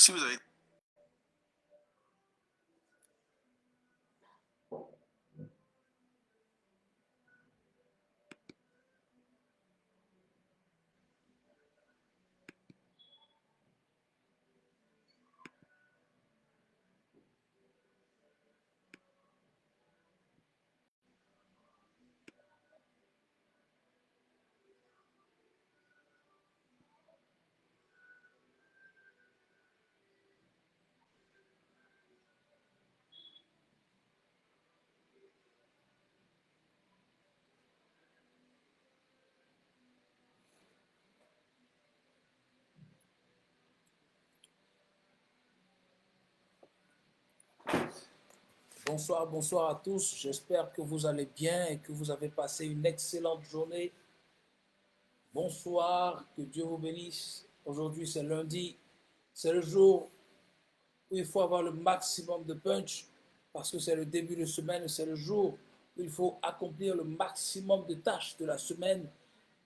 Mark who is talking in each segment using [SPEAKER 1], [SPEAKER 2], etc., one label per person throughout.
[SPEAKER 1] Si vous avez
[SPEAKER 2] Bonsoir, bonsoir à tous. J'espère que vous allez bien et que vous avez passé une excellente journée. Bonsoir, que Dieu vous bénisse. Aujourd'hui, c'est lundi. C'est le jour où il faut avoir le maximum de punch parce que c'est le début de semaine. C'est le jour où il faut accomplir le maximum de tâches de la semaine.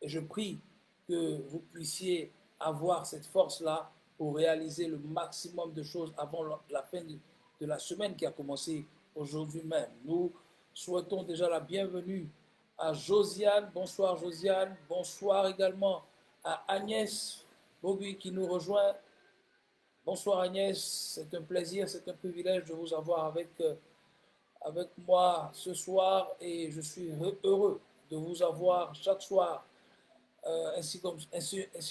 [SPEAKER 2] Et je prie que vous puissiez avoir cette force-là pour réaliser le maximum de choses avant la fin de la semaine qui a commencé aujourd'hui même. Nous souhaitons déjà la bienvenue à Josiane. Bonsoir Josiane. Bonsoir également à Agnès Bobby qui nous rejoint. Bonsoir Agnès, c'est un plaisir, c'est un privilège de vous avoir avec moi ce soir et je suis heureux de vous avoir chaque soir ainsi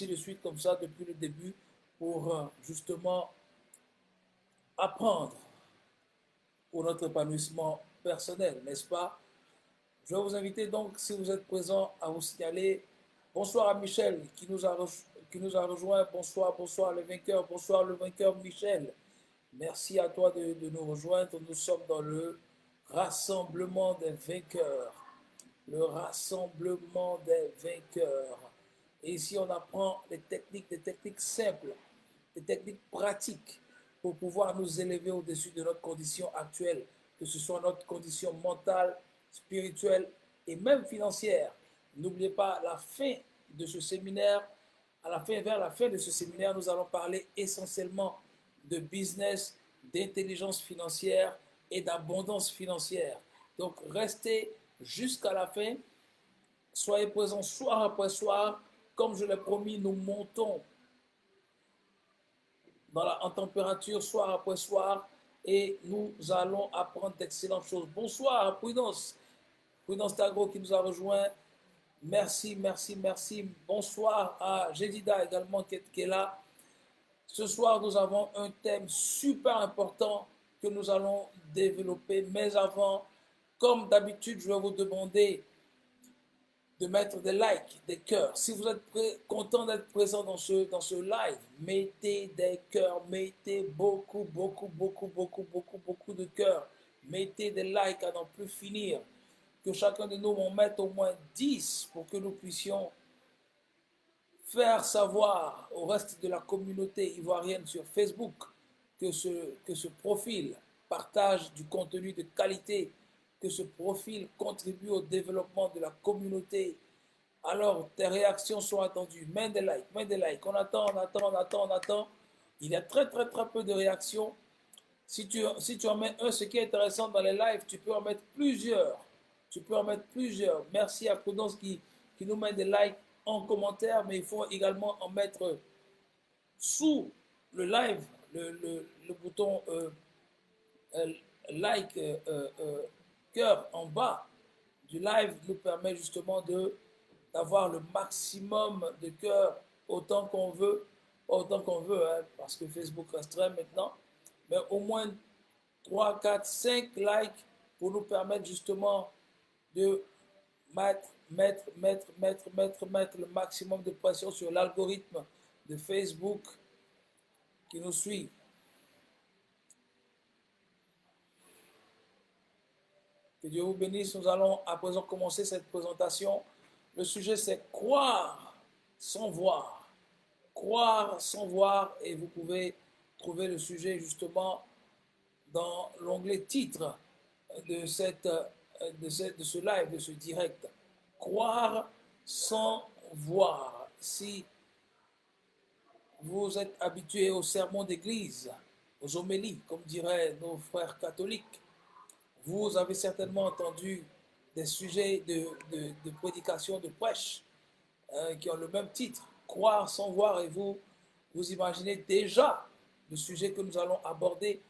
[SPEAKER 2] de suite comme ça depuis le début pour justement apprendre pour notre épanouissement personnel, n'est-ce pas? Je vais vous inviter donc, si vous êtes présent, à vous signaler. Bonsoir à Michel qui nous a rejoint. Bonsoir, bonsoir le vainqueur. Bonsoir le vainqueur Michel. Merci à toi de nous rejoindre. Nous sommes dans le rassemblement des vainqueurs. Le rassemblement des vainqueurs. Et ici, on apprend des techniques simples, des techniques pratiques pour pouvoir nous élever au-dessus de notre condition actuelle, que ce soit notre condition mentale, spirituelle et même financière. N'oubliez pas la fin de ce séminaire. Vers la fin de ce séminaire, nous allons parler essentiellement de business, d'intelligence financière et d'abondance financière. Donc, restez jusqu'à la fin. Soyez présents soir après soir. Comme je l'ai promis, nous montons en température soir après soir et nous allons apprendre d'excellentes choses. Bonsoir à Prudence. Prudence Tagro qui nous a rejoint. Merci, merci, merci. Bonsoir à Jedida également qui est là. Ce soir, nous avons un thème super important que nous allons développer. Mais avant, comme d'habitude, je vais vous demander de mettre des likes, des cœurs. Si vous êtes content d'être présent dans ce live, mettez des cœurs, mettez beaucoup, beaucoup, beaucoup, beaucoup, beaucoup, beaucoup de cœurs. Mettez des likes à n'en plus finir. Que chacun de nous en mette au moins 10 pour que nous puissions faire savoir au reste de la communauté ivoirienne sur Facebook que ce profil partage du contenu de qualité, que ce profil contribue au développement de la communauté. Alors, tes réactions sont attendues. Mets des likes, mets des likes. On attend, on attend, on attend, on attend. Il y a très, très, très peu de réactions. Si tu en mets un, ce qui est intéressant dans les lives, tu peux en mettre plusieurs. Tu peux en mettre plusieurs. Merci à Prudence qui nous met des likes en commentaire, mais il faut également en mettre sous le live, le bouton like, cœur en bas du live nous permet justement d'avoir le maximum de cœur autant qu'on veut, hein, parce que Facebook restreint maintenant, mais au moins 3, 4, 5 likes pour nous permettre justement de mettre le maximum de pression sur l'algorithme de Facebook qui nous suit. Que Dieu vous bénisse. Nous allons à présent commencer cette présentation. Le sujet, c'est croire sans voir. Croire sans voir, et vous pouvez trouver le sujet justement dans l'onglet titre de ce live, de ce direct. Croire sans voir. Si vous êtes habitué au sermon d'église, aux homélies, comme diraient nos frères catholiques. Vous avez certainement entendu des sujets de prédication, de prêche, qui ont le même titre, Croire sans voir, et vous imaginez déjà le sujet que nous allons aborder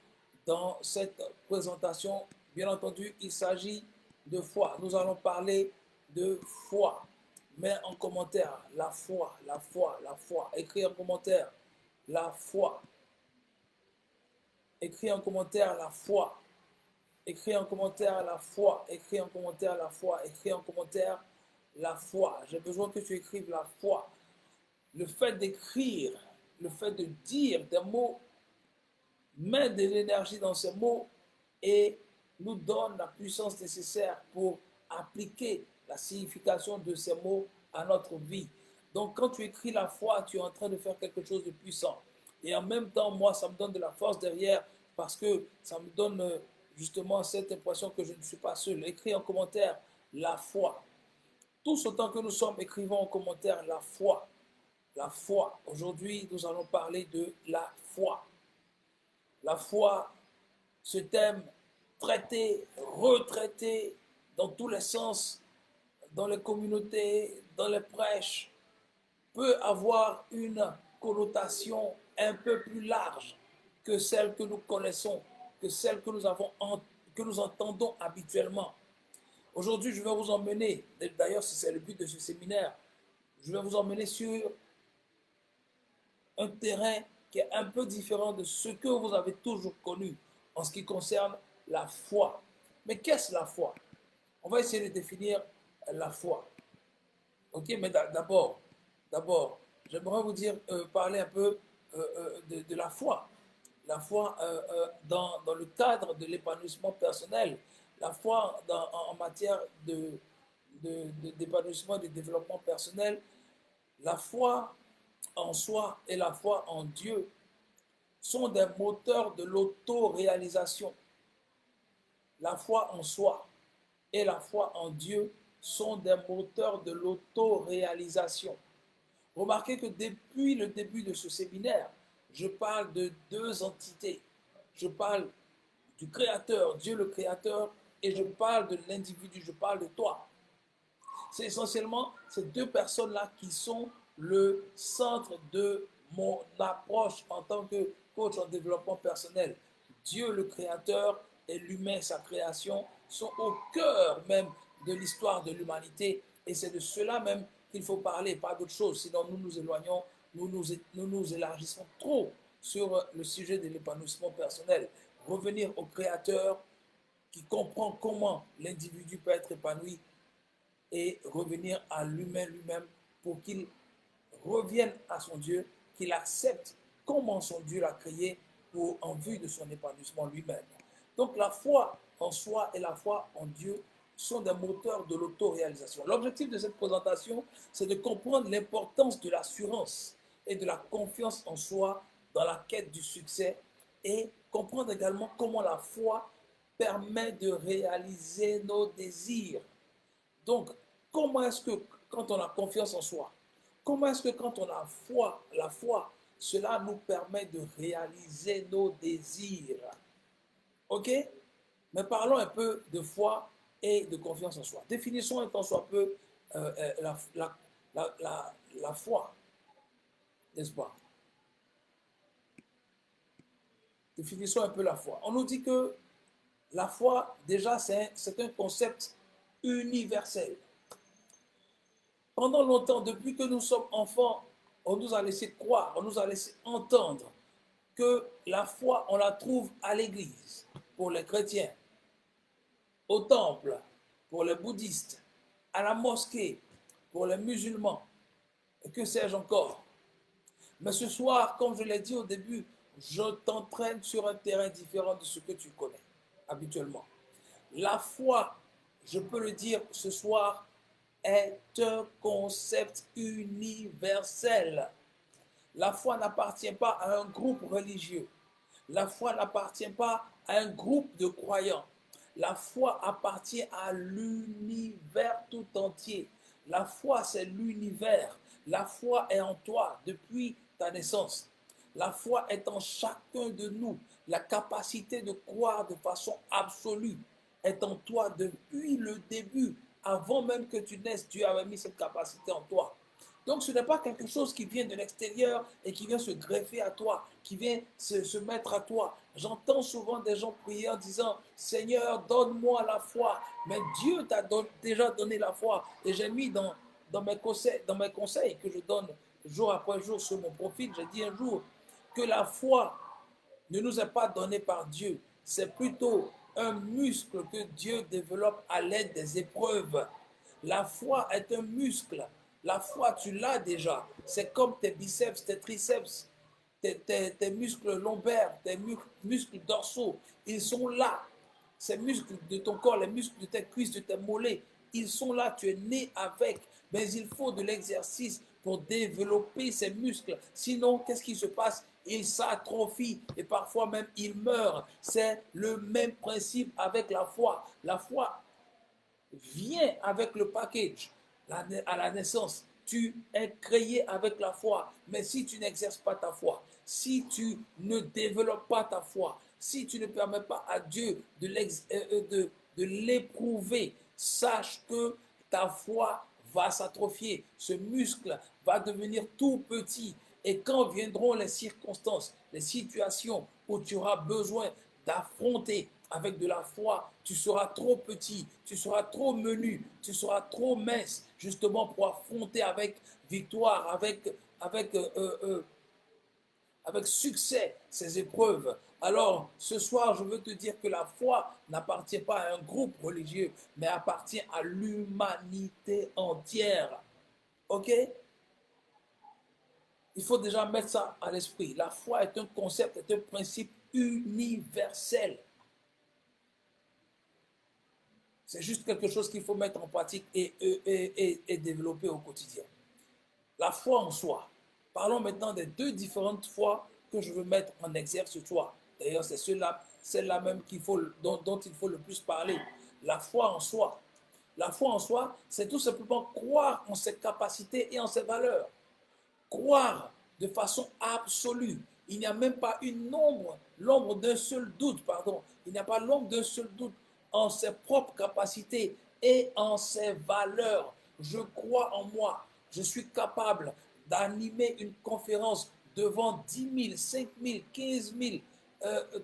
[SPEAKER 2] dans cette présentation. Bien entendu, il s'agit de foi. Nous allons parler de foi. Mets en commentaire la foi, la foi, la foi. Écris en commentaire la foi. Écris en commentaire la foi. Écris en commentaire la foi. Écris en commentaire la foi. Écris en commentaire la foi. J'ai besoin que tu écrives la foi. Le fait d'écrire, le fait de dire des mots, met de l'énergie dans ces mots et nous donne la puissance nécessaire pour appliquer la signification de ces mots à notre vie. Donc quand tu écris la foi, tu es en train de faire quelque chose de puissant. Et en même temps, moi, ça me donne de la force derrière parce que ça me donne justement cette impression que je ne suis pas seul. Écris en commentaire la foi. Tous autant que nous sommes, écrivons en commentaire la foi. La foi. Aujourd'hui, nous allons parler de la foi. La foi, ce thème traité, retraité dans tous les sens, dans les communautés, dans les prêches, peut avoir une connotation un peu plus large que celle que nous connaissons, que celle que que nous entendons habituellement. Aujourd'hui, je vais vous emmener, d'ailleurs c'est le but de ce séminaire, je vais vous emmener sur un terrain qui est un peu différent de ce que vous avez toujours connu en ce qui concerne la foi. Mais qu'est-ce la foi? On va essayer de définir la foi. Ok, mais d'abord, j'aimerais vous dire, parler un peu de la foi. La foi dans le cadre de l'épanouissement personnel, la foi en matière d'épanouissement et de développement personnel, la foi en soi et la foi en Dieu sont des moteurs de l'auto-réalisation. La foi en soi et la foi en Dieu sont des moteurs de l'auto-réalisation. Remarquez que depuis le début de ce séminaire, je parle de deux entités. Je parle du Créateur, Dieu le Créateur, et je parle de l'individu, je parle de toi. C'est essentiellement ces deux personnes-là qui sont le centre de mon approche en tant que coach en développement personnel. Dieu le Créateur et l'humain, sa création, sont au cœur même de l'histoire de l'humanité. Et c'est de cela même qu'il faut parler, pas d'autre chose. Sinon, nous nous éloignons, nous élargissons trop sur le sujet de l'épanouissement personnel. Revenir au Créateur qui comprend comment l'individu peut être épanoui et revenir à l'humain lui-même pour qu'il revienne à son Dieu, qu'il accepte comment son Dieu l'a créé en vue de son épanouissement lui-même. Donc la foi en soi et la foi en Dieu sont des moteurs de l'autoréalisation. L'objectif de cette présentation, c'est de comprendre l'importance de l'assurance et de la confiance en soi dans la quête du succès et comprendre également comment la foi permet de réaliser nos désirs. Donc, comment est-ce que quand on a confiance en soi, comment est-ce que quand on a la foi, cela nous permet de réaliser nos désirs? Ok? Mais parlons un peu de foi et de confiance en soi. Définissons un tant soit peu la foi, n'est-ce pas? Définissons un peu la foi. On nous dit que la foi, déjà, c'est un concept universel. Pendant longtemps, depuis que nous sommes enfants, on nous a laissé croire, on nous a laissé entendre que la foi, on la trouve à l'église pour les chrétiens, au temple pour les bouddhistes, à la mosquée pour les musulmans, et que sais-je encore. Mais ce soir, comme je l'ai dit au début, je t'entraîne sur un terrain différent de ce que tu connais habituellement. La foi, je peux le dire ce soir, est un concept universel. La foi n'appartient pas à un groupe religieux. La foi n'appartient pas à un groupe de croyants. La foi appartient à l'univers tout entier. La foi, c'est l'univers. La foi est en toi depuis ta naissance. La foi est en chacun de nous. La capacité de croire de façon absolue est en toi depuis le début. Avant même que tu naisses, Dieu avait mis cette capacité en toi. Donc ce n'est pas quelque chose qui vient de l'extérieur et qui vient se greffer à toi, qui vient se mettre à toi. J'entends souvent des gens prier en disant, Seigneur, donne-moi la foi. Mais Dieu t'a déjà donné la foi. Et j'ai mis dans mes conseils que je donne jour après jour sur mon profil, j'ai dit un jour que la foi ne nous est pas donnée par Dieu. C'est plutôt un muscle que Dieu développe à l'aide des épreuves. La foi est un muscle. La foi, tu l'as déjà. C'est comme tes biceps, tes triceps, tes muscles lombaires, tes muscles dorsaux. Ils sont là. Ces muscles de ton corps, les muscles de tes cuisses, de tes mollets, ils sont là. Tu es né avec. Mais il faut de l'exercice pour développer ces muscles. Sinon, qu'est-ce qui se passe? Ils s'atrophient et parfois même ils meurent. C'est le même principe avec la foi. La foi vient avec le package à la naissance. Tu es créé avec la foi. Mais si tu n'exerces pas ta foi, si tu ne développes pas ta foi, si tu ne permets pas à Dieu de l'éprouver, sache que ta foi va s'atrophier. Ce muscle va devenir tout petit. Et quand viendront les circonstances, les situations où tu auras besoin d'affronter avec de la foi, tu seras trop petit, tu seras trop menu, tu seras trop mince, justement pour affronter avec victoire, avec succès ces épreuves. Alors, ce soir, je veux te dire que la foi n'appartient pas à un groupe religieux, mais appartient à l'humanité entière. OK? Il faut déjà mettre ça à l'esprit. La foi est un concept, est un principe universel. C'est juste quelque chose qu'il faut mettre en pratique et développer au quotidien. La foi en soi. Parlons maintenant des deux différentes foi que je veux mettre en exergue ce soir. D'ailleurs, c'est celle-là même dont il faut le plus parler. La foi en soi. La foi en soi, c'est tout simplement croire en ses capacités et en ses valeurs. Croire de façon absolue. Il n'y a même pas l'ombre d'un seul doute, pardon. Il n'y a pas l'ombre d'un seul doute en ses propres capacités et en ses valeurs. Je crois en moi. Je suis capable d'animer une conférence devant 10 000, 5 000, 15 000,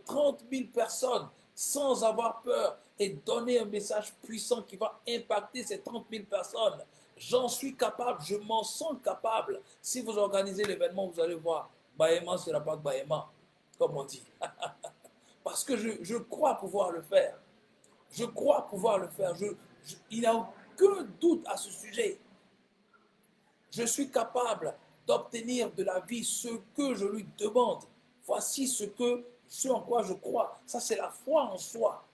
[SPEAKER 2] 30 000 personnes sans avoir peur et donner un message puissant qui va impacter ces 30 000 personnes. J'en suis capable, je m'en sens capable. Si vous organisez l'événement, vous allez voir, Bahema ne sera pas Bahema, comme on dit. Parce que je crois pouvoir le faire. Je crois pouvoir le faire. Il n'y a aucun doute à ce sujet. Je suis capable d'obtenir de la vie ce que je lui demande. Voici ce en quoi je crois. Ça, c'est la foi en soi.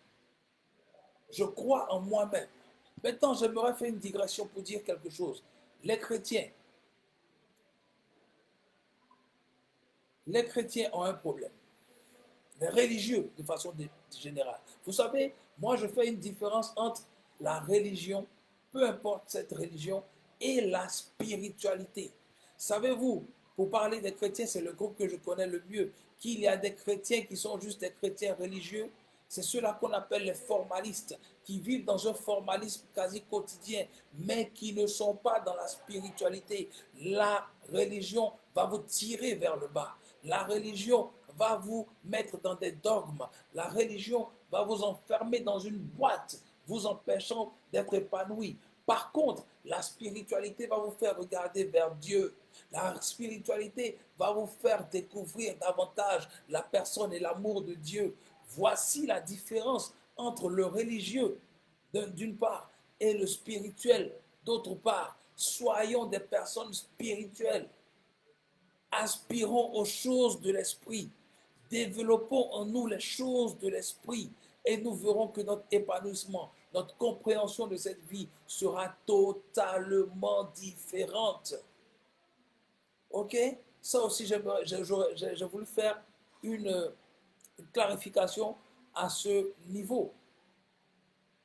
[SPEAKER 2] Je crois en moi-même. Maintenant, j'aimerais faire une digression pour dire quelque chose. Les chrétiens ont un problème. Les religieux, de façon générale. Vous savez, moi, je fais une différence entre la religion, peu importe cette religion, et la spiritualité. Savez-vous, pour parler des chrétiens, c'est le groupe que je connais le mieux, qu'il y a des chrétiens qui sont juste des chrétiens religieux. C'est ceux-là qu'on appelle les formalistes, qui vivent dans un formalisme quasi quotidien, mais qui ne sont pas dans la spiritualité. La religion va vous tirer vers le bas. La religion va vous mettre dans des dogmes. La religion va vous enfermer dans une boîte, vous empêchant d'être épanoui. Par contre, la spiritualité va vous faire regarder vers Dieu. La spiritualité va vous faire découvrir davantage la personne et l'amour de Dieu. Voici la différence entre le religieux d'une part et le spirituel d'autre part. Soyons des personnes spirituelles. Aspirons aux choses de l'esprit. Développons en nous les choses de l'esprit et nous verrons que notre épanouissement, notre compréhension de cette vie sera totalement différente. Ok? Ça aussi, j'ai voulu faire une clarification à ce niveau.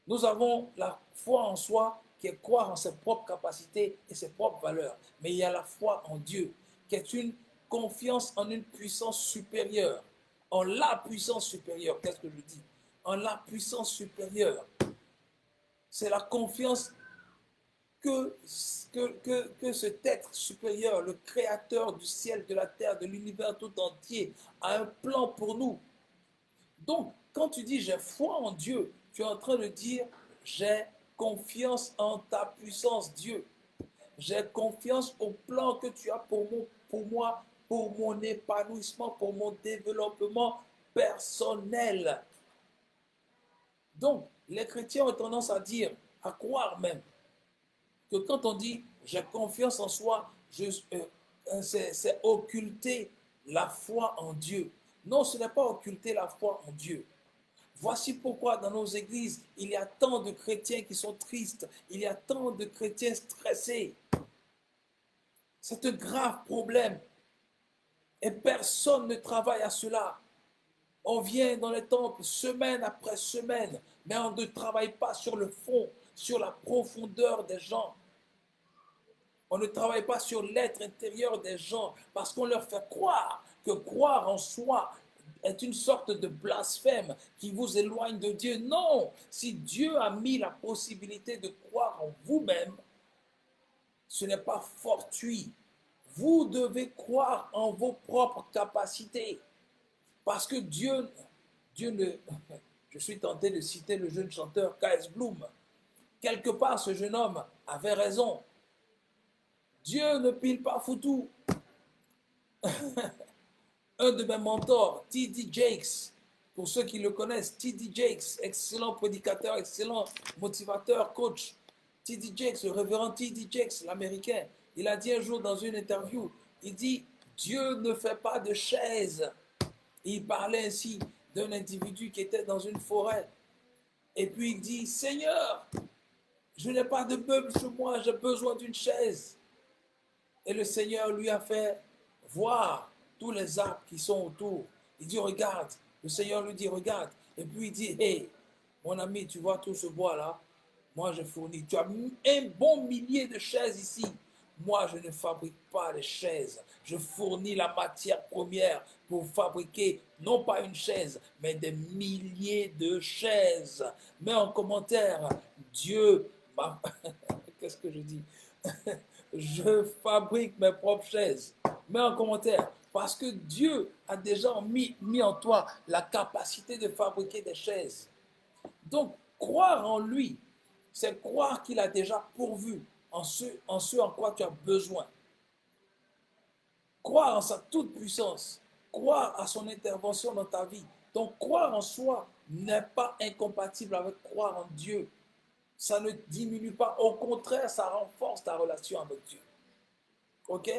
[SPEAKER 2] Nous avons la foi en soi qui est croire en ses propres capacités et ses propres valeurs. Mais il y a la foi en Dieu qui est une confiance en une puissance supérieure. En la puissance supérieure, qu'est-ce que je dis? En la puissance supérieure. C'est la confiance que cet être supérieur, le créateur du ciel, de la terre, de l'univers tout entier, a un plan pour nous. Donc, quand tu dis j'ai foi en Dieu, tu es en train de dire j'ai confiance en ta puissance, Dieu. J'ai confiance au plan que tu as pour moi, pour mon épanouissement, pour mon développement personnel. Donc, les chrétiens ont tendance à dire, à croire même, que quand on dit j'ai confiance en soi, c'est occulter la foi en Dieu. Non, ce n'est pas occulter la foi en Dieu. Voici pourquoi dans nos églises, il y a tant de chrétiens qui sont tristes, il y a tant de chrétiens stressés. C'est un grave problème. Et personne ne travaille à cela. On vient dans les temples semaine après semaine, mais on ne travaille pas sur le fond, sur la profondeur des gens. On ne travaille pas sur l'être intérieur des gens parce qu'on leur fait croire que croire en soi est une sorte de blasphème qui vous éloigne de Dieu. Non, si Dieu a mis la possibilité de croire en vous-même, ce n'est pas fortuit. Vous devez croire en vos propres capacités. Parce que Dieu ne... Je suis tenté de citer le jeune chanteur K.S. Bloom. Quelque part, ce jeune homme avait raison. Dieu ne pile pas foutu. Un de mes mentors, T.D. Jakes, pour ceux qui le connaissent, T.D. Jakes, excellent prédicateur, excellent motivateur, coach. T.D. Jakes, le révérend T.D. Jakes, l'américain, il a dit un jour dans une interview, il dit, Dieu ne fait pas de chaises. Il parlait ainsi d'un individu qui était dans une forêt. Et puis il dit, Seigneur, je n'ai pas de meubles chez moi, j'ai besoin d'une chaise. Et le Seigneur lui a fait voir tous les arbres qui sont autour. Il dit, regarde. Le Seigneur lui dit, regarde. Et puis il dit, hey, mon ami, tu vois tout ce bois-là? Moi, je fournis. Tu as un bon millier de chaises ici. Moi, je ne fabrique pas les chaises. Je fournis la matière première pour fabriquer, non pas une chaise, mais des milliers de chaises. Mets en commentaire, Dieu m'a... Qu'est-ce que je dis? Je fabrique mes propres chaises. Mets en commentaire. Parce que Dieu a déjà mis en toi la capacité de fabriquer des chaises. Donc, croire en lui, c'est croire qu'il a déjà pourvu en ce en quoi tu as besoin. Croire en sa toute-puissance. Croire à son intervention dans ta vie. Donc, croire en soi n'est pas incompatible avec croire en Dieu. Ça ne diminue pas. Au contraire, ça renforce ta relation avec Dieu. OK?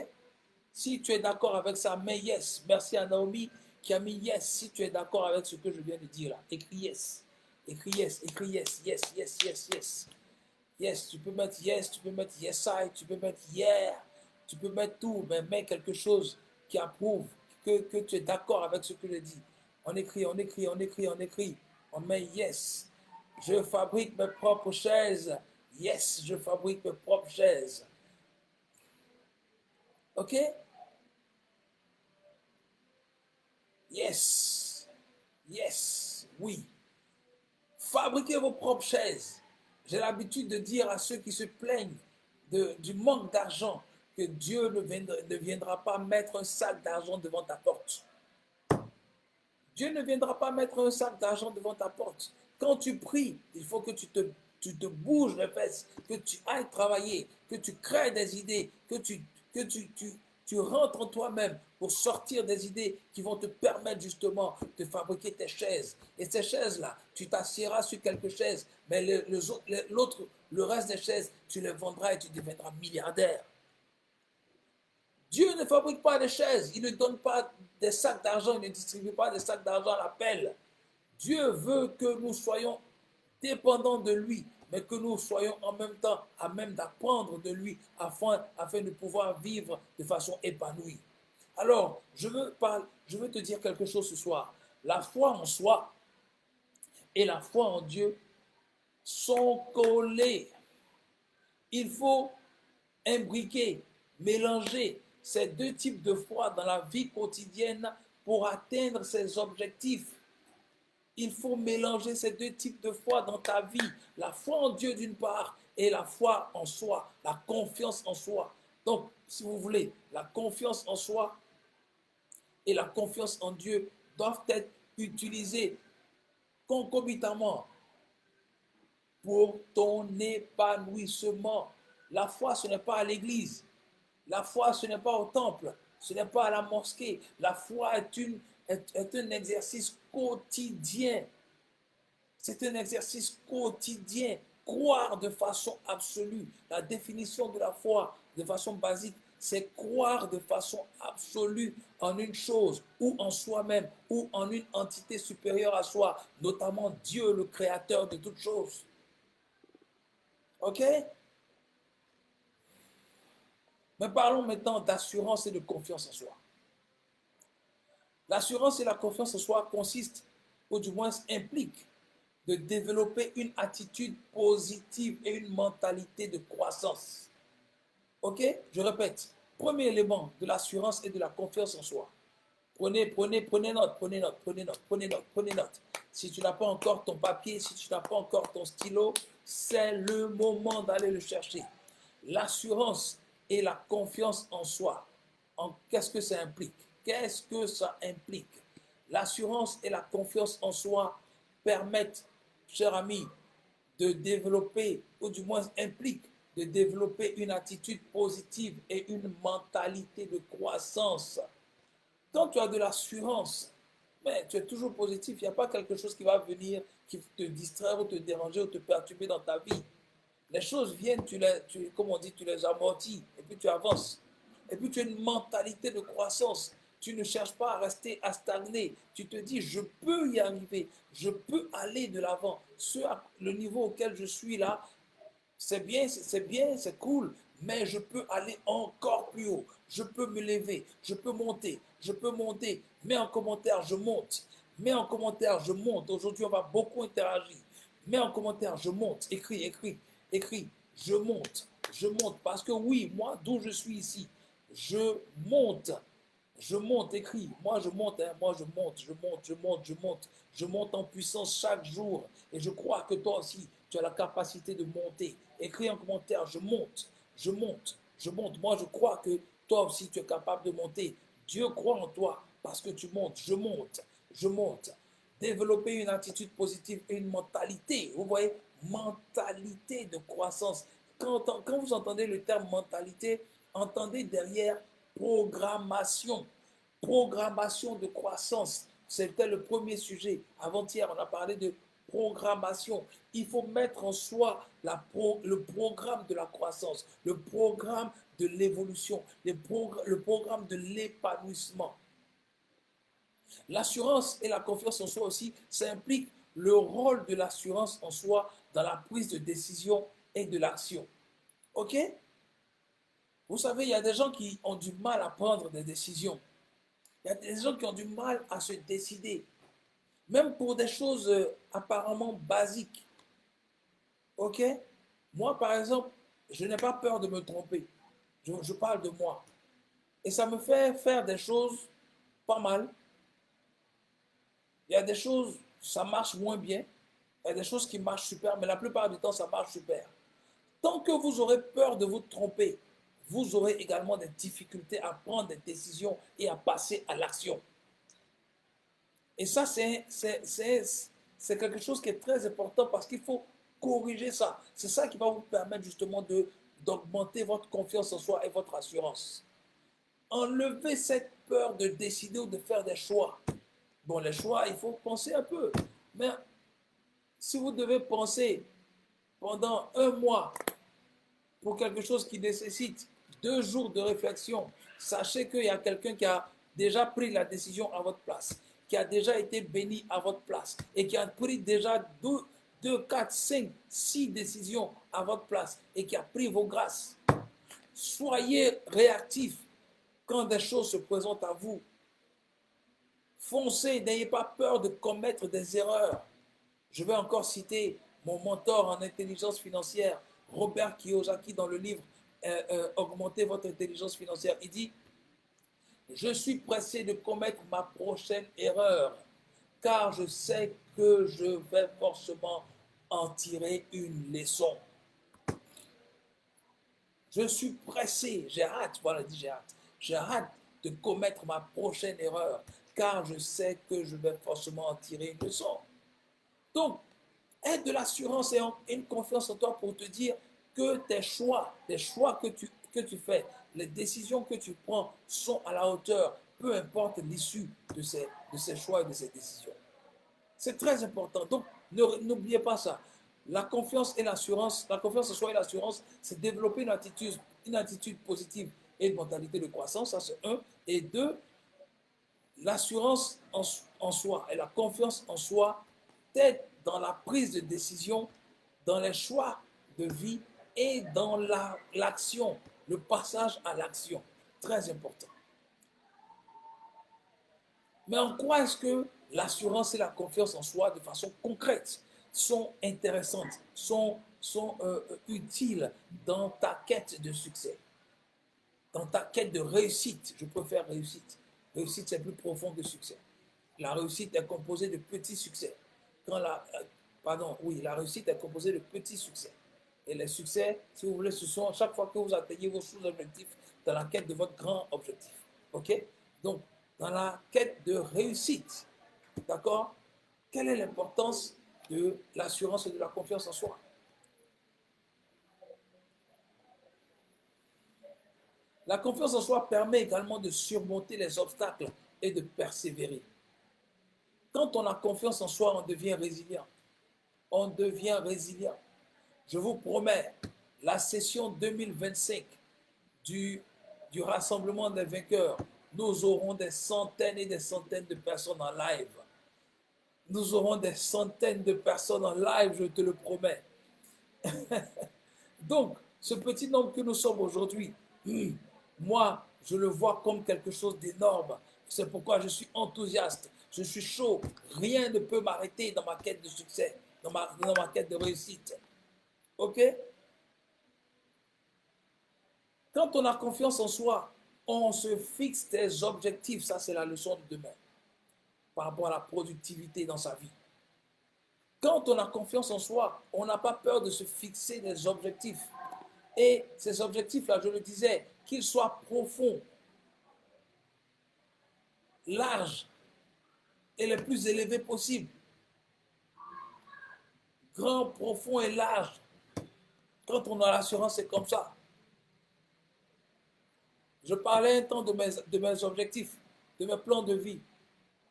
[SPEAKER 2] Si tu es d'accord avec ça, mets yes. Merci à Naomi qui a mis yes. Si tu es d'accord avec ce que je viens de dire là, écris yes. Écris yes, écris yes, yes, yes, yes, yes. Yes, tu peux mettre yes, tu peux mettre yes I, tu peux mettre yeah, tu peux mettre tout, mais mets quelque chose qui approuve que tu es d'accord avec ce que je dis. On écrit, on écrit, on écrit, on écrit. On met yes. Je fabrique mes propres chaises. Yes, je fabrique mes propres chaises. OK? Yes. Yes. Oui. Fabriquez vos propres chaises. J'ai l'habitude de dire à ceux qui se plaignent du manque d'argent que Dieu ne viendra pas mettre un sac d'argent devant ta porte. Dieu ne viendra pas mettre un sac d'argent devant ta porte. Quand tu pries, il faut que tu te bouges les fesses, que tu ailles travailler, que tu crées des idées, que tu rentres en toi-même pour sortir des idées qui vont te permettre justement de fabriquer tes chaises. Et ces chaises-là, tu t'assieras sur quelques chaises, mais le reste des chaises, tu les vendras et tu deviendras milliardaire. Dieu ne fabrique pas des chaises, il ne donne pas des sacs d'argent, il ne distribue pas des sacs d'argent à l'appel. Dieu veut que nous soyons dépendants de lui, mais que nous soyons en même temps à même d'apprendre de lui afin de pouvoir vivre de façon épanouie. Alors, je veux te dire quelque chose ce soir. La foi en soi et la foi en Dieu sont collées. Il faut imbriquer, mélanger ces deux types de foi dans la vie quotidienne pour atteindre ses objectifs. Il faut mélanger ces deux types de foi dans ta vie. La foi en Dieu d'une part et la foi en soi, la confiance en soi. Donc, si vous voulez, la confiance en soi et la confiance en Dieu doivent être utilisées concomitamment pour ton épanouissement. La foi, ce n'est pas à l'église. La foi, ce n'est pas au temple. Ce n'est pas à la mosquée. La foi est un exercice quotidien. C'est un exercice quotidien. Croire de façon absolue. La définition de la foi, de façon basique, c'est croire de façon absolue en une chose, ou en soi-même, ou en une entité supérieure à soi, notamment Dieu, le créateur de toutes choses. OK? Mais parlons maintenant d'assurance et de confiance en soi. L'assurance et la confiance en soi consistent, ou du moins impliquent, de développer une attitude positive et une mentalité de croissance. OK? Je répète. Premier élément de l'assurance et de la confiance en soi. Prenez note, prenez note, prenez note, prenez note, prenez note. Si tu n'as pas encore ton papier, si tu n'as pas encore ton stylo, c'est le moment d'aller le chercher. L'assurance et la confiance en soi. Qu'est-ce que ça implique? Qu'est-ce que ça implique? L'assurance et la confiance en soi permettent, cher ami, de développer, ou du moins impliquent, de développer une attitude positive et une mentalité de croissance. Quand tu as de l'assurance, mais tu es toujours positif, il n'y a pas quelque chose qui va venir, qui te distraire ou te déranger ou te perturber dans ta vie. Les choses viennent, comme on dit, tu les amortis et puis tu avances. Et puis tu as une mentalité de croissance. Tu ne cherches pas à rester, à stagner. Tu te dis, je peux y arriver, je peux aller de l'avant. Le niveau auquel je suis là, c'est bien, c'est cool, mais je peux aller encore plus haut. Je peux me lever, je peux monter, je peux monter. Mets en commentaire, je monte. Mets en commentaire, je monte. Aujourd'hui, on va beaucoup interagir. Mets en commentaire, je monte. Écris, écris, écris. Je monte, je monte. Parce que oui, moi, d'où je suis ici, je monte. Je monte, écris. Moi, je monte, hein. Moi, je monte, je monte, je monte, je monte. Je monte en puissance chaque jour. Et je crois que toi aussi, tu as la capacité de monter. Écris en commentaire, je monte, je monte, je monte. Moi, je crois que toi aussi, tu es capable de monter. Dieu croit en toi parce que tu montes. Je monte, je monte. Développer une attitude positive et une mentalité. Vous voyez, mentalité de croissance. Quand vous entendez le terme mentalité, entendez derrière programmation. Programmation de croissance. C'était le premier sujet. Avant-hier, on a parlé de programmation. Il faut mettre en soi le programme de la croissance, le programme de l'évolution, le programme de l'épanouissement. L'assurance et la confiance en soi aussi, ça implique le rôle de l'assurance en soi dans la prise de décision et de l'action. OK? Vous savez, il y a des gens qui ont du mal à prendre des décisions. Il y a des gens qui ont du mal à se décider, même pour des choses apparemment basiques. OK? Moi, par exemple, je n'ai pas peur de me tromper. Je parle de moi. Et ça me fait faire des choses pas mal. Il y a des choses, ça marche moins bien. Il y a des choses qui marchent super, mais la plupart du temps, ça marche super. Tant que vous aurez peur de vous tromper, vous aurez également des difficultés à prendre des décisions et à passer à l'action. Et ça, c'est quelque chose qui est très important parce qu'il faut corriger ça. C'est ça qui va vous permettre justement d'augmenter votre confiance en soi et votre assurance. Enlevez cette peur de décider ou de faire des choix. Bon, les choix, il faut penser un peu. Mais si vous devez penser pendant un mois pour quelque chose qui nécessite 2 jours de réflexion, sachez qu'il y a quelqu'un qui a déjà pris la décision à votre place, qui a déjà été béni à votre place et qui a pris déjà 2, 4, 5, 6 décisions à votre place et qui a pris vos grâces. Soyez réactifs quand des choses se présentent à vous. Foncez, n'ayez pas peur de commettre des erreurs. Je vais encore citer mon mentor en intelligence financière, Robert Kiyosaki, dans le livre Augmenter votre intelligence financière. Il dit, Je suis pressé de commettre ma prochaine erreur, car je sais que je vais forcément en tirer une leçon. Je suis pressé, j'ai hâte, voilà, dit j'ai hâte. J'ai hâte de commettre ma prochaine erreur, car je sais que je vais forcément en tirer une leçon. Donc, aie de l'assurance et une confiance en toi pour te dire que tes choix que tu fais, les décisions que tu prends sont à la hauteur, peu importe l'issue de ces choix et de ces décisions. C'est très important. Donc, n'oubliez pas ça. La confiance et l'assurance, la confiance en soi et l'assurance, c'est développer une attitude positive et une mentalité de croissance, ça c'est un. Et deux, l'assurance en soi et la confiance en soi t'aident dans la prise de décision, dans les choix de vie et dans l'action, le passage à l'action. Très important. Mais en quoi est-ce que l'assurance et la confiance en soi, de façon concrète, sont intéressantes, sont utiles dans ta quête de succès, dans ta quête de réussite? Je préfère réussite. Réussite, c'est plus profond que succès. La réussite est composée de petits succès. La réussite est composée de petits succès. Et les succès, si vous voulez, ce sont chaque fois que vous atteignez vos sous-objectifs dans la quête de votre grand objectif. OK? Donc, dans la quête de réussite, d'accord? Quelle est l'importance de l'assurance et de la confiance en soi? La confiance en soi permet également de surmonter les obstacles et de persévérer. Quand on a confiance en soi, on devient résilient. On devient résilient. Je vous promets, la session 2025 du, du Rassemblement des vainqueurs, nous aurons des centaines et des centaines de personnes en live. Nous aurons des centaines de personnes en live, je te le promets. Donc, ce petit nombre que nous sommes aujourd'hui, moi, je le vois comme quelque chose d'énorme. C'est pourquoi je suis enthousiaste, je suis chaud. Rien ne peut m'arrêter dans ma quête de succès, dans ma quête de réussite. OK? Quand on a confiance en soi, on se fixe des objectifs. Ça, c'est la leçon de demain par rapport à la productivité dans sa vie. Quand on a confiance en soi, on n'a pas peur de se fixer des objectifs. Et ces objectifs-là, je le disais, qu'ils soient profonds, larges et les plus élevés possibles. Grand, profond et large. Quand on a l'assurance, c'est comme ça. Je parlais un temps de mes objectifs, de mes plans de vie.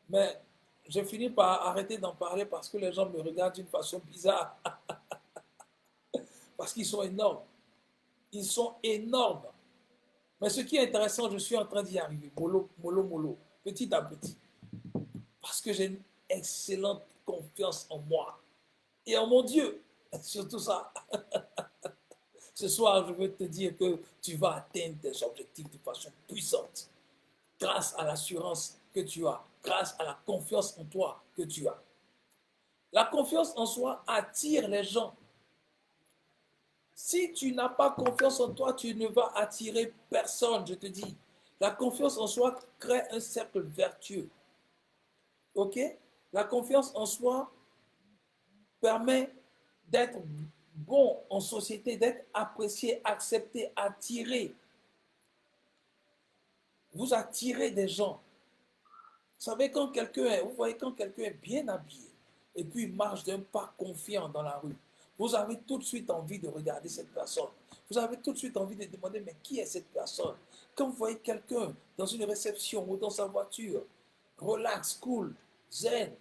[SPEAKER 2] Mais j'ai fini par arrêter d'en parler parce que les gens me regardent d'une façon bizarre. Parce qu'ils sont énormes. Ils sont énormes. Mais ce qui est intéressant, je suis en train d'y arriver. Mollo, mollo, mollo. Petit à petit. Parce que j'ai une excellente confiance en moi. Et en mon Dieu. Surtout ça. Ce soir, je veux te dire que tu vas atteindre tes objectifs de façon puissante. Grâce à l'assurance que tu as. Grâce à la confiance en toi que tu as. La confiance en soi attire les gens. Si tu n'as pas confiance en toi, tu ne vas attirer personne, je te dis. La confiance en soi crée un cercle vertueux. OK? La confiance en soi permet d'être bon en société, d'être apprécié, accepté, attiré. Vous attirez des gens. Vous savez, vous voyez quand quelqu'un est bien habillé et puis il marche d'un pas confiant dans la rue, vous avez tout de suite envie de regarder cette personne. Vous avez tout de suite envie de demander, mais qui est cette personne? Quand vous voyez quelqu'un dans une réception ou dans sa voiture, relax, cool, zen,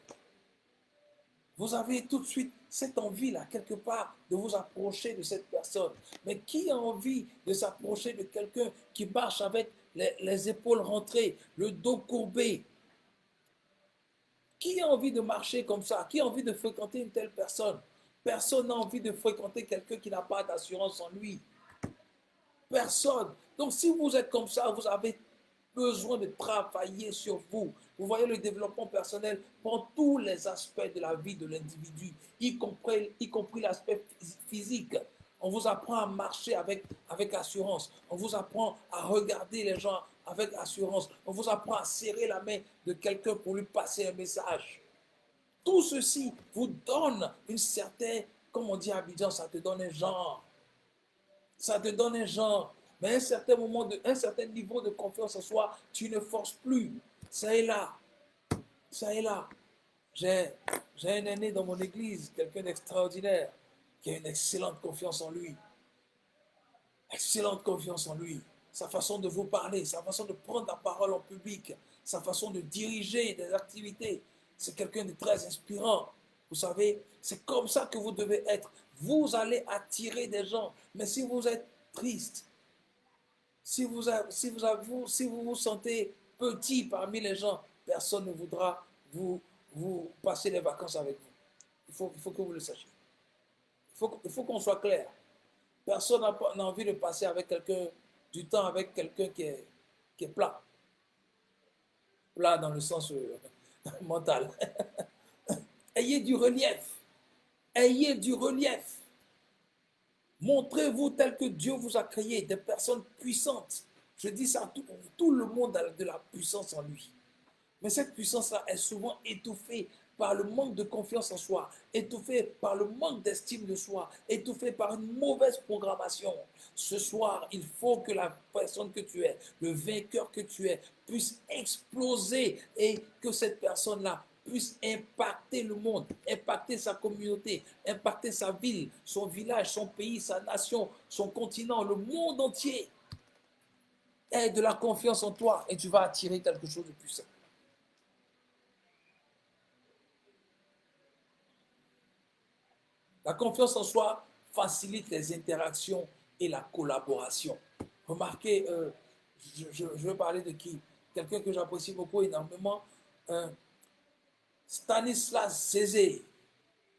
[SPEAKER 2] vous avez tout de suite cette envie-là, quelque part, de vous approcher de cette personne. Mais qui a envie de s'approcher de quelqu'un qui marche avec les épaules rentrées, le dos courbé? Qui a envie de marcher comme ça? Qui a envie de fréquenter une telle personne? Personne n'a envie de fréquenter quelqu'un qui n'a pas d'assurance en lui. Personne. Donc si vous êtes comme ça, vous avez besoin de travailler sur vous. Vous voyez, le développement personnel prend tous les aspects de la vie de l'individu, y compris l'aspect physique. On vous apprend à marcher avec assurance. On vous apprend à regarder les gens avec assurance. On vous apprend à serrer la main de quelqu'un pour lui passer un message. Tout ceci vous donne une certaine, comme on dit à Abidjan, ça te donne un genre. Ça te donne un genre. Mais à un certain moment, un certain niveau de confiance en soi, tu ne forces plus. Ça est là. Ça est là. J'ai un aîné dans mon église, quelqu'un d'extraordinaire, qui a une excellente confiance en lui. Excellente confiance en lui. Sa façon de vous parler, sa façon de prendre la parole en public, sa façon de diriger des activités. C'est quelqu'un de très inspirant. Vous savez, c'est comme ça que vous devez être. Vous allez attirer des gens. Mais si vous êtes triste, si vous vous sentez petit parmi les gens, personne ne voudra vous passer les vacances avec vous. Il faut que vous le sachiez. Il faut qu'on soit clair. Personne n'a envie de passer avec quelqu'un, du temps avec quelqu'un qui est plat. Plat dans le sens mental. Ayez du relief. Ayez du relief. Montrez-vous tel que Dieu vous a créé, des personnes puissantes. Je dis ça, tout le monde a de la puissance en lui. Mais cette puissance-là est souvent étouffée par le manque de confiance en soi, étouffée par le manque d'estime de soi, étouffée par une mauvaise programmation. Ce soir, il faut que la personne que tu es, le vainqueur que tu es, puisse exploser et que cette personne-là puisse impacter le monde, impacter sa communauté, impacter sa ville, son village, son pays, sa nation, son continent, le monde entier. Aie de la confiance en toi et tu vas attirer quelque chose de puissant. La confiance en soi facilite les interactions et la collaboration. Remarquez, je veux parler de qui? Quelqu'un que j'apprécie beaucoup, énormément, euh, Stanislas Zézé.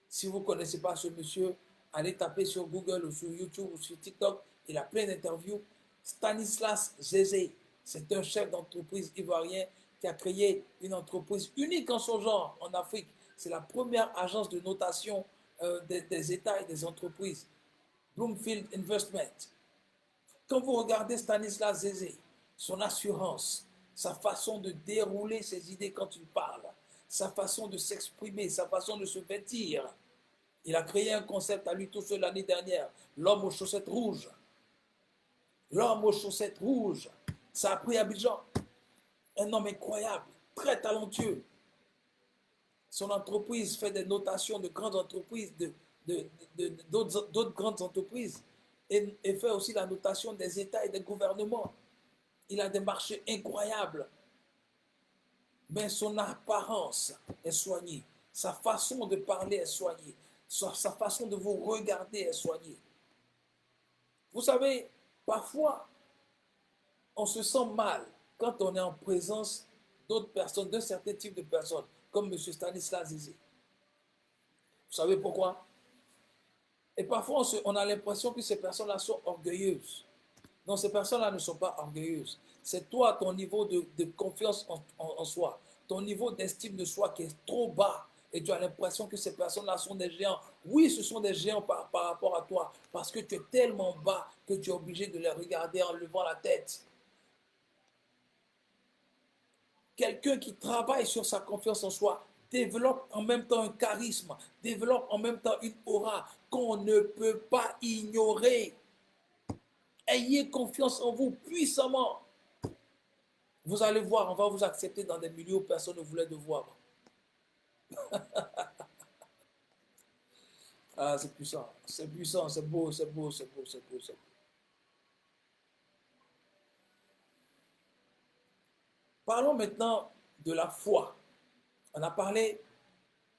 [SPEAKER 2] Si vous ne connaissez pas ce monsieur, allez taper sur Google ou sur YouTube ou sur TikTok. Il a plein d'interviews. Stanislas Zézé, c'est un chef d'entreprise ivoirien qui a créé une entreprise unique en son genre en Afrique. C'est la première agence de notation des États et des entreprises. Bloomfield Investment. Quand vous regardez Stanislas Zézé, son assurance, sa façon de dérouler ses idées quand il parle, sa façon de s'exprimer, sa façon de se vêtir, il a créé un concept à lui tout seul l'année dernière, l'homme aux chaussettes rouges. L'homme aux chaussettes rouges. Ça a pris Abidjan. Un homme incroyable, très talentueux. Son entreprise fait des notations de grandes entreprises, d'autres grandes entreprises, et fait aussi la notation des États et des gouvernements. Il a des marchés incroyables. Mais son apparence est soignée. Sa façon de parler est soignée. Sa façon de vous regarder est soignée. Vous savez, parfois, on se sent mal quand on est en présence d'autres personnes, d'un certain type de personnes, comme M. Stanislas Zézé. Vous savez pourquoi? Et parfois, on a l'impression que ces personnes-là sont orgueilleuses. Non, ces personnes-là ne sont pas orgueilleuses. C'est toi, ton niveau de confiance en soi, ton niveau d'estime de soi qui est trop bas. Et tu as l'impression que ces personnes-là sont des géants. Oui, ce sont des géants par rapport à toi, parce que tu es tellement bas que tu es obligé de les regarder en levant la tête. Quelqu'un qui travaille sur sa confiance en soi développe en même temps un charisme, développe en même temps une aura qu'on ne peut pas ignorer. Ayez confiance en vous puissamment. Vous allez voir, on va vous accepter dans des milieux où personne ne voulait de voir. Ah, c'est puissant, c'est beau, c'est beau, c'est beau, c'est beau, c'est beau. Parlons maintenant de la foi. On a parlé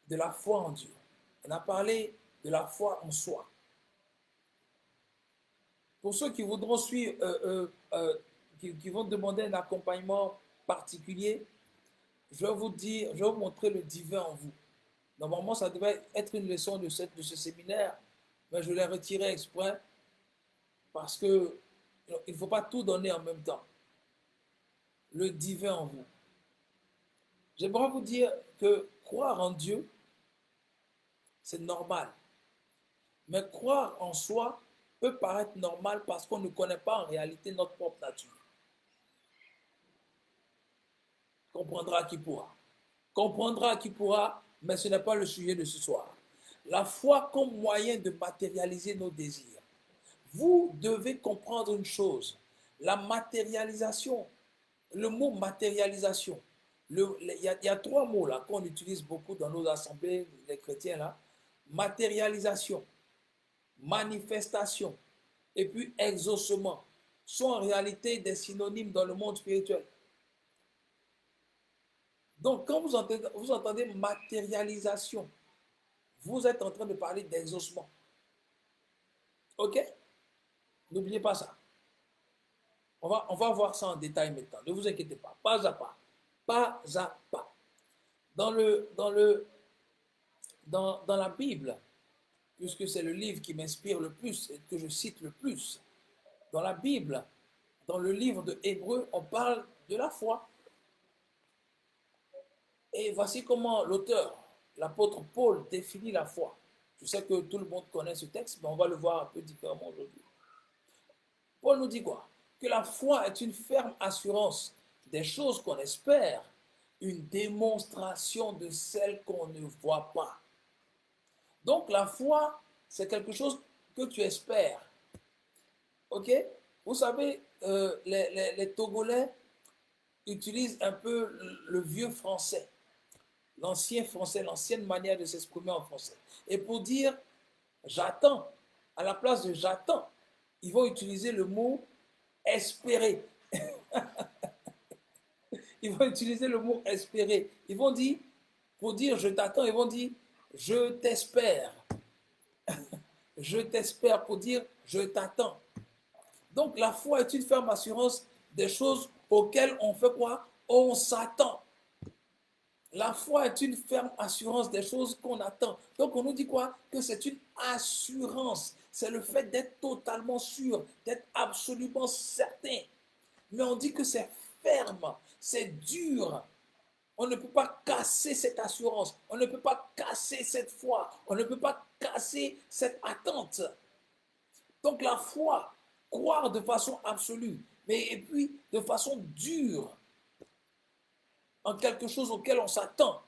[SPEAKER 2] de la foi en Dieu. On a parlé de la foi en soi. Pour ceux qui voudront suivre, qui vont demander un accompagnement particulier, je vais vous dire, je vais vous montrer le divin en vous. Normalement, ça devait être une leçon de ce séminaire, mais je l'ai retiré exprès parce que il ne faut pas tout donner en même temps. Le divin en vous. J'aimerais vous dire que croire en Dieu, c'est normal. Mais croire en soi peut paraître normal parce qu'on ne connaît pas en réalité notre propre nature. Comprendra qui pourra. Comprendra qui pourra, mais ce n'est pas le sujet de ce soir. La foi comme moyen de matérialiser nos désirs. Vous devez comprendre une chose. La matérialisation, le mot matérialisation, il y a trois mots là qu'on utilise beaucoup dans nos assemblées, les chrétiens là. Matérialisation, manifestation et puis exaucement sont en réalité des synonymes dans le monde spirituel. Donc, quand vous entendez matérialisation, vous êtes en train de parler d'exaucement. OK? N'oubliez pas ça. On va voir ça en détail maintenant. Ne vous inquiétez pas. Pas à pas. Pas à pas. Dans la Bible, puisque c'est le livre qui m'inspire le plus et que je cite le plus, dans la Bible, dans le livre de Hébreux, on parle de la foi. Et voici comment l'auteur, l'apôtre Paul, définit la foi. Je sais que tout le monde connaît ce texte, mais on va le voir un peu différemment aujourd'hui. Paul nous dit quoi? Que la foi est une ferme assurance des choses qu'on espère, une démonstration de celles qu'on ne voit pas. Donc la foi, c'est quelque chose que tu espères. Ok? Vous savez, les Togolais utilisent un peu le vieux français, l'ancien français, l'ancienne manière de s'exprimer en français. Et pour dire j'attends, à la place de j'attends, ils vont utiliser le mot espérer. Ils vont utiliser le mot espérer. Ils vont dire, pour dire je t'attends, ils vont dire je t'espère. Je t'espère pour dire je t'attends. Donc la foi est une ferme assurance des choses auxquelles on fait quoi? On s'attend. La foi est une ferme assurance des choses qu'on attend. Donc on nous dit quoi? Que c'est une assurance. C'est le fait d'être totalement sûr, d'être absolument certain. Mais on dit que c'est ferme, c'est dur. On ne peut pas casser cette assurance. On ne peut pas casser cette foi. On ne peut pas casser cette attente. Donc la foi, croire de façon absolue, mais et puis de façon dure en quelque chose auquel on s'attend.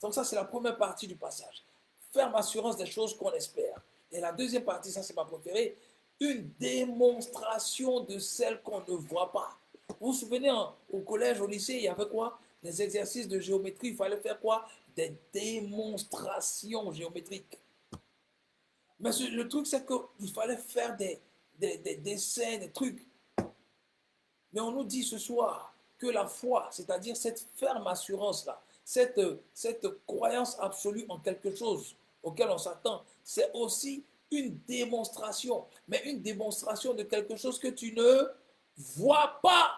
[SPEAKER 2] Donc ça, c'est la première partie du passage. Ferme assurance des choses qu'on espère. Et la deuxième partie, ça c'est ma préférée, une démonstration de celles qu'on ne voit pas. Vous vous souvenez, au collège, au lycée, il y avait quoi? Des exercices de géométrie. Il fallait faire quoi? Des démonstrations géométriques. Mais le truc, c'est qu'il fallait faire des dessins, des trucs. Mais on nous dit ce soir que la foi, c'est-à-dire cette ferme assurance-là, cette croyance absolue en quelque chose auquel on s'attend, c'est aussi une démonstration, mais une démonstration de quelque chose que tu ne vois pas.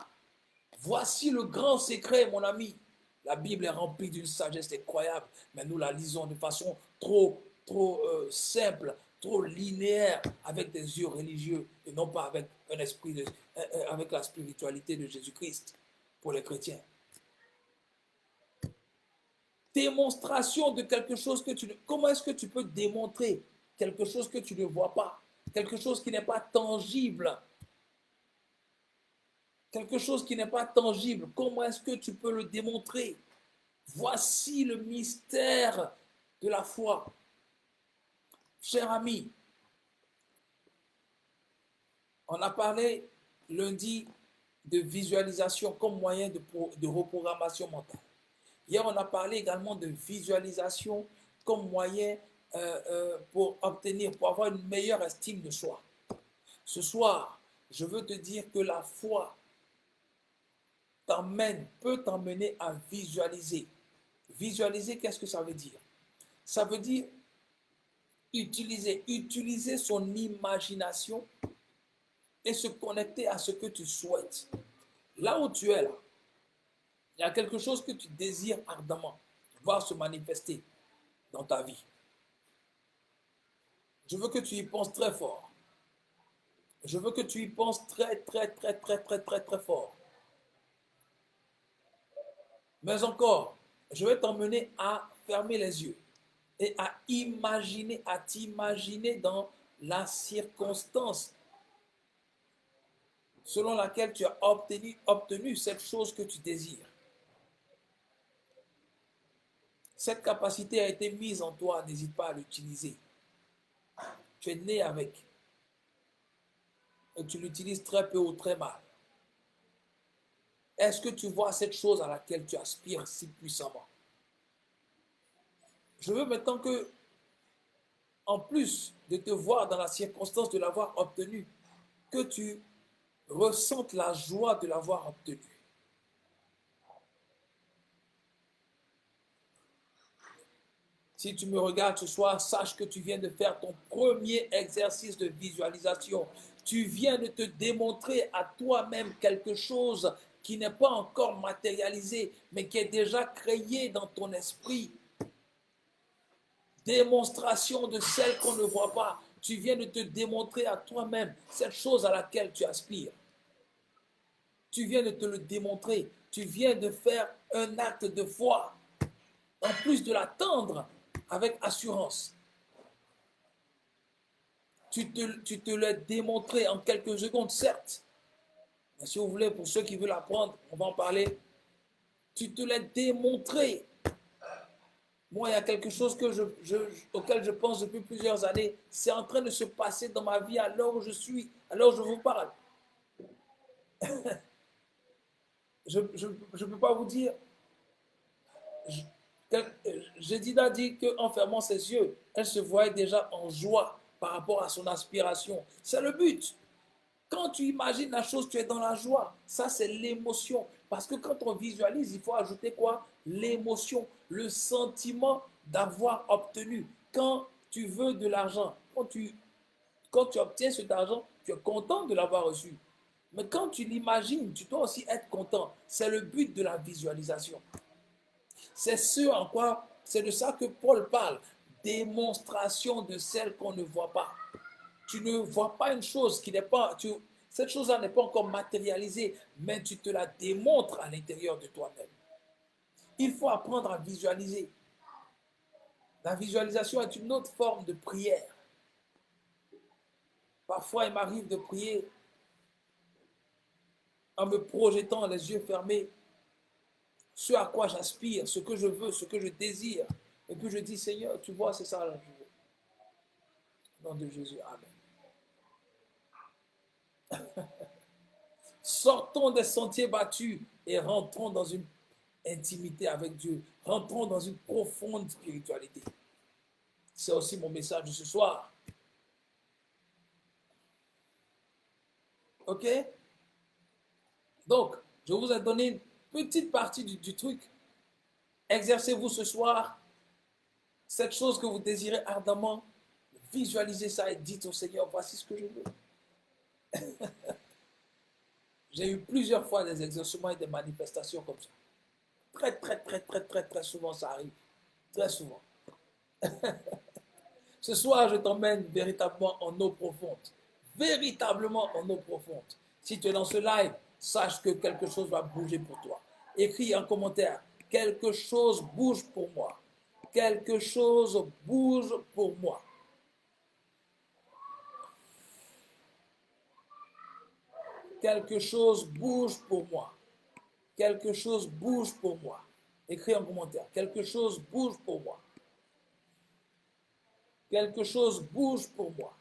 [SPEAKER 2] Voici le grand secret, mon ami. La Bible est remplie d'une sagesse incroyable, mais nous la lisons de façon trop simple, trop linéaire, avec des yeux religieux et non pas avec un esprit avec la spiritualité de Jésus-Christ pour les chrétiens. Démonstration de quelque chose que tu ne... Comment est-ce que tu peux démontrer quelque chose que tu ne vois pas? Quelque chose qui n'est pas tangible. Quelque chose qui n'est pas tangible. Comment est-ce que tu peux le démontrer? Voici le mystère de la foi. Cher ami, on a parlé lundi de visualisation comme moyen de reprogrammation mentale. Hier, on a parlé également de visualisation comme moyen pour avoir une meilleure estime de soi. Ce soir, je veux te dire que la foi peut t'emmener à visualiser. Visualiser, qu'est-ce que ça veut dire? Ça veut dire utiliser son imagination et se connecter à ce que tu souhaites. Là où tu es là, il y a quelque chose que tu désires ardemment voir se manifester dans ta vie. Je veux que tu y penses très fort. Je veux que tu y penses très fort. Mais encore, je vais t'emmener à fermer les yeux et à t'imaginer dans la circonstance selon laquelle tu as obtenu cette chose que tu désires. Cette capacité a été mise en toi, n'hésite pas à l'utiliser. Tu es né avec. Et tu l'utilises très peu ou très mal. Est-ce que tu vois cette chose à laquelle tu aspires si puissamment? Je veux maintenant que, en plus de te voir dans la circonstance de l'avoir obtenu, que tu ressentes la joie de l'avoir obtenu. Si tu me regardes ce soir, sache que tu viens de faire ton premier exercice de visualisation. Tu viens de te démontrer à toi-même quelque chose qui n'est pas encore matérialisé, mais qui est déjà créé dans ton esprit. Démonstration de celle qu'on ne voit pas. Tu viens de te démontrer à toi-même cette chose à laquelle tu aspires. Tu viens de te le démontrer. Tu viens de faire un acte de foi. En plus de l'attendre avec assurance. Tu te l'as démontré en quelques secondes, certes. Mais si vous voulez, pour ceux qui veulent apprendre, on va en parler. Tu te l'as démontré. Moi, il y a quelque chose auquel je pense depuis plusieurs années. C'est en train de se passer dans ma vie à l'heure où je suis, à l'heure où je vous parle. Je ne peux pas vous dire. Jedida dit qu'en fermant ses yeux, elle se voyait déjà en joie par rapport à son aspiration. C'est le but. Quand tu imagines la chose, tu es dans la joie. Ça, c'est l'émotion. Parce que quand on visualise, il faut ajouter quoi? L'émotion, le sentiment d'avoir obtenu. Quand tu veux de l'argent, quand tu obtiens cet argent, tu es content de l'avoir reçu. Mais quand tu l'imagines, tu dois aussi être content. C'est le but de la visualisation. C'est ce en quoi, c'est de ça que Paul parle. Démonstration de celle qu'on ne voit pas. Tu ne vois pas une chose qui n'est pas, cette chose-là n'est pas encore matérialisée, mais tu te la démontres à l'intérieur de toi-même. Il faut apprendre à visualiser. La visualisation est une autre forme de prière. Parfois, il m'arrive de prier en me projetant les yeux fermés, ce à quoi j'aspire, ce que je veux, ce que je désire. Et puis je dis, Seigneur, tu vois, c'est ça là, je veux. Au nom de Jésus, Amen. Sortons des sentiers battus et rentrons dans une intimité avec Dieu. Rentrons dans une profonde spiritualité. C'est aussi mon message de ce soir. OK? Donc, je vous ai donné une petite partie du truc. Exercez-vous ce soir cette chose que vous désirez ardemment. Visualisez ça et dites au Seigneur, voici ce que je veux. J'ai eu plusieurs fois des exaucements et des manifestations comme ça. Très souvent, ça arrive. Très souvent. Ce soir, je t'emmène véritablement en eau profonde. Véritablement en eau profonde. Si tu es dans ce live, sache que quelque chose va bouger pour toi. Écris en commentaire, quelque chose bouge pour moi. Quelque chose bouge pour moi. Quelque chose bouge pour moi. Quelque chose bouge pour moi. Écris en commentaire, quelque chose bouge pour moi. Quelque chose bouge pour moi.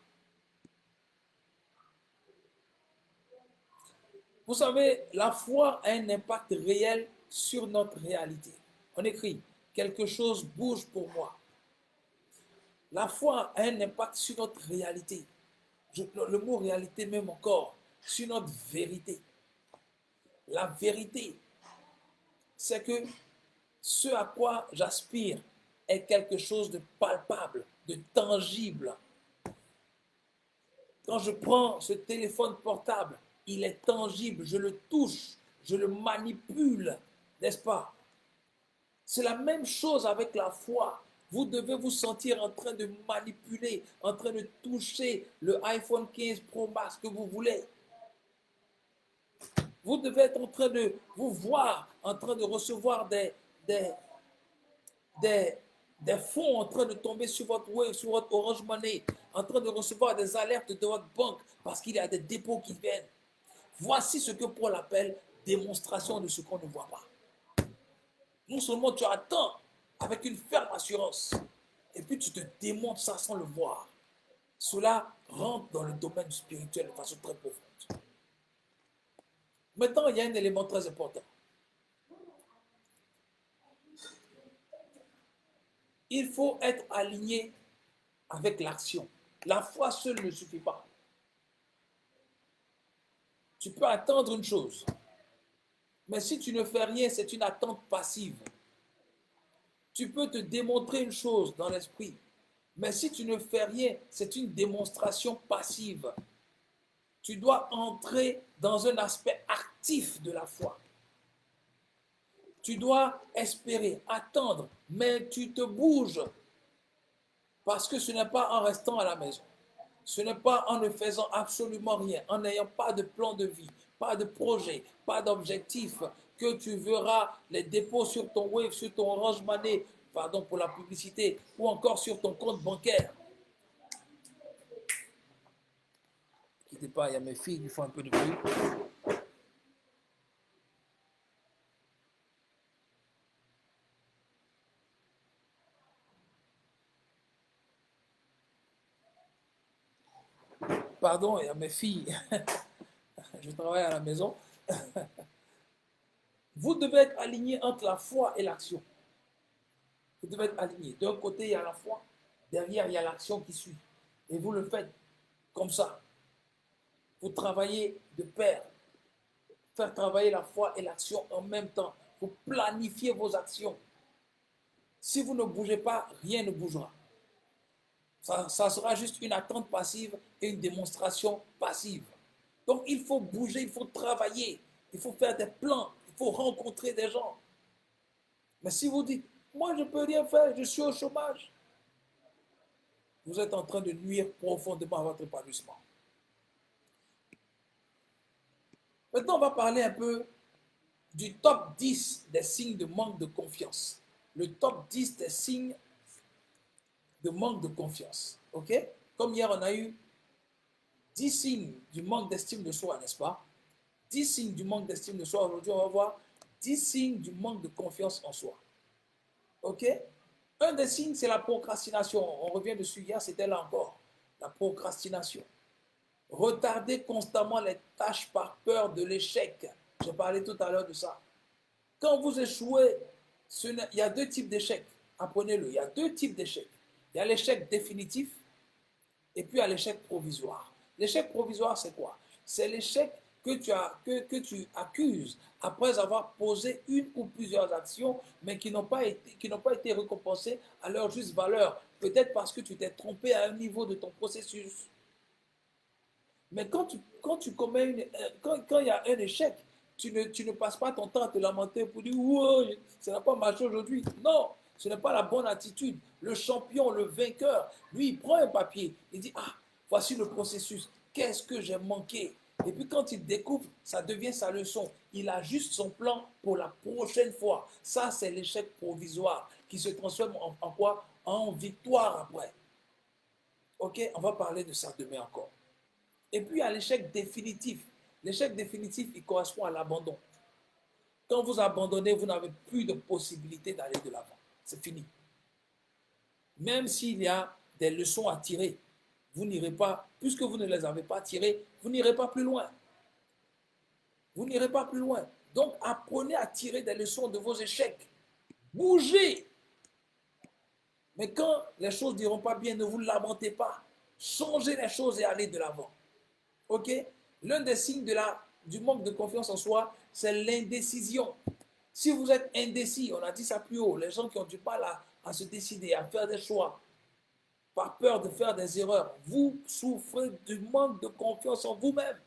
[SPEAKER 2] Vous savez, la foi a un impact réel sur notre réalité. On écrit, quelque chose bouge pour moi. La foi a un impact sur notre réalité. Le mot réalité même encore, sur notre vérité. La vérité, c'est que ce à quoi j'aspire est quelque chose de palpable, de tangible. Quand je prends ce téléphone portable, il est tangible, je le touche, je le manipule, n'est-ce pas? C'est la même chose avec la foi. Vous devez vous sentir en train de manipuler, en train de toucher le iPhone 15 Pro Max que vous voulez. Vous devez être en train de vous voir, en train de recevoir des fonds en train de tomber sur votre Wave, sur votre Orange Money, en train de recevoir des alertes de votre banque parce qu'il y a des dépôts qui viennent. Voici ce que Paul appelle démonstration de ce qu'on ne voit pas. Non seulement tu attends, avec une ferme assurance, et puis tu te démontres ça sans le voir, cela rentre dans le domaine spirituel de façon très profonde. Maintenant, il y a un élément très important. Il faut être aligné avec l'action. La foi seule ne suffit pas. Tu peux attendre une chose, mais si tu ne fais rien, c'est une attente passive. Tu peux te démontrer une chose dans l'esprit, mais si tu ne fais rien, c'est une démonstration passive. Tu dois entrer dans un aspect actif de la foi. Tu dois espérer, attendre, mais tu te bouges parce que ce n'est pas en restant à la maison. Ce n'est pas en ne faisant absolument rien, en n'ayant pas de plan de vie, pas de projet, pas d'objectif, que tu verras les dépôts sur ton Wave, sur ton Orange Money, pardon pour la publicité, ou encore sur ton compte bancaire. Ne quittez pas, il y a mes filles qui font un peu de bruit. Pardon, il y a mes filles. Je travaille à la maison. Vous devez être aligné entre la foi et l'action. Vous devez être aligné. D'un côté, il y a la foi. Derrière, il y a l'action qui suit. Et vous le faites comme ça. Vous travaillez de pair. Faire travailler la foi et l'action en même temps. Vous planifiez vos actions. Si vous ne bougez pas, rien ne bougera. Ça sera juste une attente passive et une démonstration passive. Donc il faut bouger, il faut travailler, il faut faire des plans, il faut rencontrer des gens. Mais si vous dites, moi je ne peux rien faire, je suis au chômage, vous êtes en train de nuire profondément à votre épanouissement. Maintenant, on va parler un peu du top 10 des signes de manque de confiance. Le top 10 des signes de manque de confiance. OK? Comme hier, on a eu 10 signes du manque d'estime de soi, n'est-ce pas? 10 signes du manque d'estime de soi. Aujourd'hui, on va voir 10 signes du manque de confiance en soi. OK? Un des signes, c'est la procrastination. On revient dessus hier, c'était là encore. La procrastination. Retarder constamment les tâches par peur de l'échec. J'ai parlé tout à l'heure de ça. Quand vous échouez, il y a deux types d'échecs. Apprenez-le. Il y a deux types d'échecs. Il y a l'échec définitif et puis il y a l'échec provisoire. L'échec provisoire, c'est quoi? C'est l'échec que tu accuses après avoir posé une ou plusieurs actions, mais qui n'ont pas été récompensées à leur juste valeur. Peut-être parce que tu t'es trompé à un niveau de ton processus. Mais quand tu commets quand il y a un échec, tu ne passes pas ton temps à te lamenter pour dire ouais, ça n'a pas marché aujourd'hui. Non, ce n'est pas la bonne attitude. Le champion, le vainqueur, lui, il prend un papier, il dit ah, voici le processus. Qu'est-ce que j'ai manqué? Et puis quand il découvre, ça devient sa leçon. Il ajuste son plan pour la prochaine fois. Ça, c'est l'échec provisoire qui se transforme en quoi? En victoire après. Ok, on va parler de ça demain encore. Et puis, il y a l'échec définitif. L'échec définitif, il correspond à l'abandon. Quand vous abandonnez, vous n'avez plus de possibilité d'aller de l'avant. C'est fini. Même s'il y a des leçons à tirer, vous n'irez pas, puisque vous ne les avez pas tirées, vous n'irez pas plus loin. Vous n'irez pas plus loin. Donc, apprenez à tirer des leçons de vos échecs. Bougez. Mais quand les choses n'iront pas bien, ne vous lamentez pas. Changez les choses et allez de l'avant. OK? L'un des signes du manque de confiance en soi, c'est l'indécision. Si vous êtes indécis, on a dit ça plus haut, les gens qui ont du mal à se décider, à faire des choix, par peur de faire des erreurs, vous souffrez du manque de confiance en vous-même.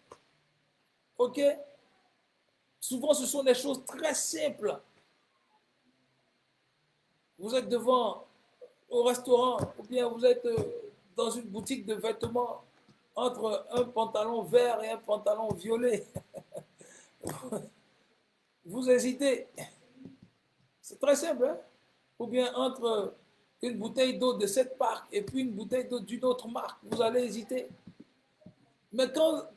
[SPEAKER 2] OK? Souvent, ce sont des choses très simples. Vous êtes devant au restaurant ou bien vous êtes dans une boutique de vêtements entre un pantalon vert et un pantalon violet. Vous hésitez. C'est très simple. Hein? Ou bien entre une bouteille d'eau de cette marque et puis une bouteille d'eau d'une autre marque, vous allez hésiter. Mais quand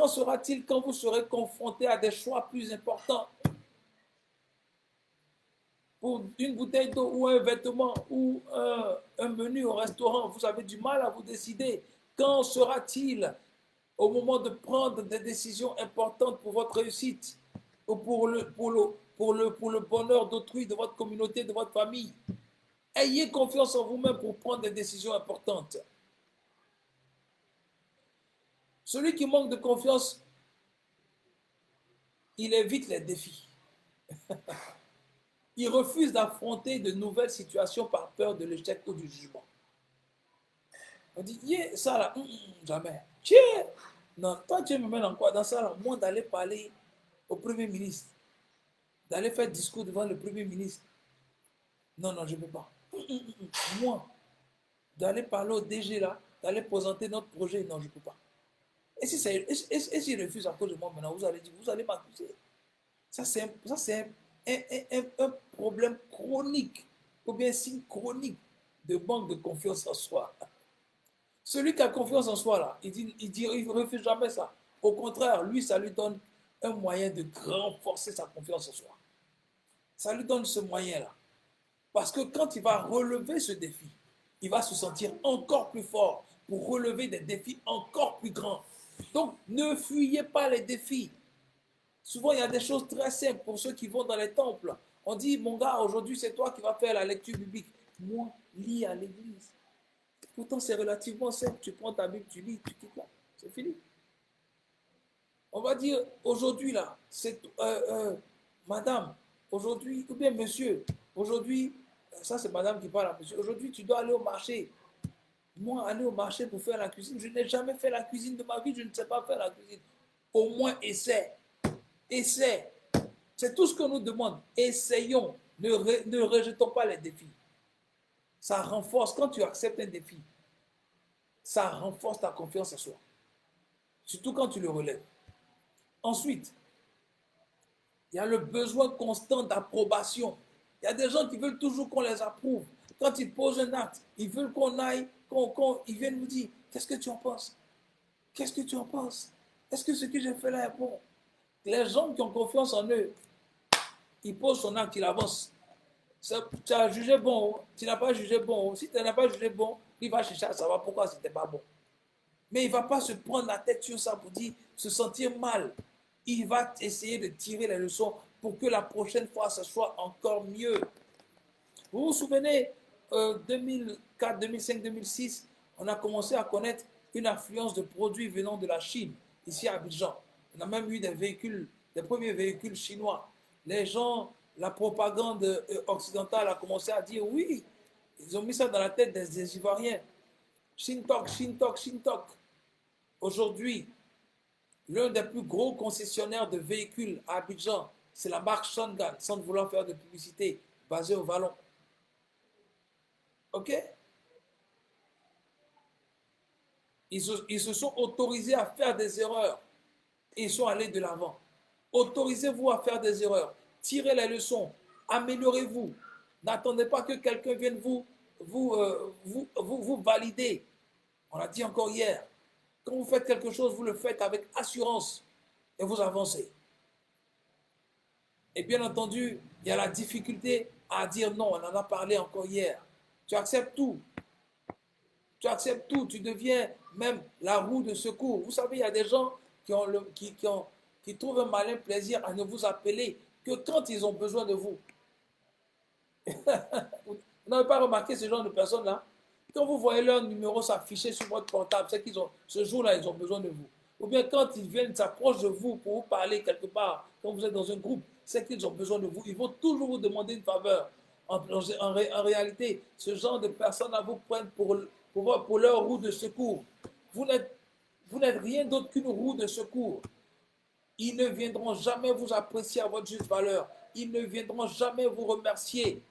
[SPEAKER 2] sera-t-il quand vous serez confronté à des choix plus importants? pour une bouteille d'eau ou un vêtement ou un menu au restaurant, vous avez du mal à vous décider. Quand sera-t-il au moment de prendre des décisions importantes pour votre réussite ou pour le bonheur d'autrui, de votre communauté, de votre famille? Ayez confiance en vous-même pour prendre des décisions importantes. Celui qui manque de confiance, il évite les défis. Il refuse d'affronter de nouvelles situations par peur de l'échec ou du jugement. On dit, yeah, ça là, jamais. Tiens, non, toi tu me mets dans quoi? Dans ça là, moi d'aller parler au Premier ministre, d'aller faire discours devant le Premier ministre. Non, non, je ne peux pas. Moi, d'aller parler au DG là, d'aller présenter notre projet, non, je ne peux pas. Et s'il refuse à cause de moi maintenant, vous allez dire, vous allez m'accuser. Ça, c'est un problème chronique, ou bien signe chronique de manque de confiance en soi. Celui qui a confiance en soi, là, il ne refuse jamais ça. Au contraire, lui, ça lui donne un moyen de renforcer sa confiance en soi. Ça lui donne ce moyen-là. Parce que quand il va relever ce défi, il va se sentir encore plus fort pour relever des défis encore plus grands. Donc, ne fuyez pas les défis. Souvent, il y a des choses très simples pour ceux qui vont dans les temples. On dit, mon gars, aujourd'hui, c'est toi qui vas faire la lecture biblique. Moi, lis à l'église. Pourtant, c'est relativement simple. Tu prends ta Bible, tu lis, tu quittes là. C'est fini. On va dire, aujourd'hui, là, c'est madame, aujourd'hui, ou bien monsieur, aujourd'hui, ça c'est madame qui parle à monsieur, aujourd'hui, tu dois aller au marché. Moi, aller au marché pour faire la cuisine, je n'ai jamais fait la cuisine de ma vie, je ne sais pas faire la cuisine. Au moins, essaie. Essaie. C'est tout ce qu'on nous demande. Essayons. Ne rejetons pas les défis. Ça renforce, quand tu acceptes un défi, ça renforce ta confiance en soi. Surtout quand tu le relèves. Ensuite, il y a le besoin constant d'approbation. Il y a des gens qui veulent toujours qu'on les approuve. Quand ils posent un acte, ils veulent qu'on aille, ils viennent nous dire, qu'est-ce que tu en penses? Qu'est-ce que tu en penses? Est-ce que ce que j'ai fait là est bon? Les gens qui ont confiance en eux, ils posent son acte, ils avancent. Tu as jugé bon, tu n'as pas jugé bon. Si tu n'as pas jugé bon, il va chercher à savoir pourquoi ce n'était pas bon. Mais il ne va pas se prendre la tête sur ça pour dire, se sentir mal. Il va essayer de tirer les leçons pour que la prochaine fois, ce soit encore mieux. Vous vous souvenez, 2004, 2005, 2006, on a commencé à connaître une affluence de produits venant de la Chine, ici à Abidjan. On a même eu des véhicules, des premiers véhicules chinois. Les gens, la propagande occidentale a commencé à dire oui, ils ont mis ça dans la tête des Ivoiriens. Shintok, Shintok, Shintok. Aujourd'hui, l'un des plus gros concessionnaires de véhicules à Abidjan, c'est la marque Shangan, sans vouloir faire de publicité, basée au Vallon. OK? Ils se sont autorisés à faire des erreurs et ils sont allés de l'avant. Autorisez-vous à faire des erreurs. Tirez les leçons. Améliorez-vous. N'attendez pas que quelqu'un vienne vous valider. On l'a dit encore hier. Quand vous faites quelque chose, vous le faites avec assurance et vous avancez. Et bien entendu, il y a la difficulté à dire non. On en a parlé encore hier. Tu acceptes tout. Tu acceptes tout. Tu deviens même la roue de secours. Vous savez, il y a des gens qui trouvent un malin plaisir à ne vous appeler que quand ils ont besoin de vous. Vous n'avez pas remarqué ce genre de personnes-là? Quand vous voyez leur numéro s'afficher sur votre portable, c'est qu'ils ont, ce jour-là, ils ont besoin de vous. Ou bien quand ils viennent s'approcher de vous pour vous parler quelque part, quand vous êtes dans un groupe, c'est qu'ils ont besoin de vous. Ils vont toujours vous demander une faveur. En réalité, ce genre de personnes-là vous prennent pour leur roue de secours. Vous n'êtes rien d'autre qu'une roue de secours. Ils ne viendront jamais vous apprécier à votre juste valeur. Ils ne viendront jamais vous remercier.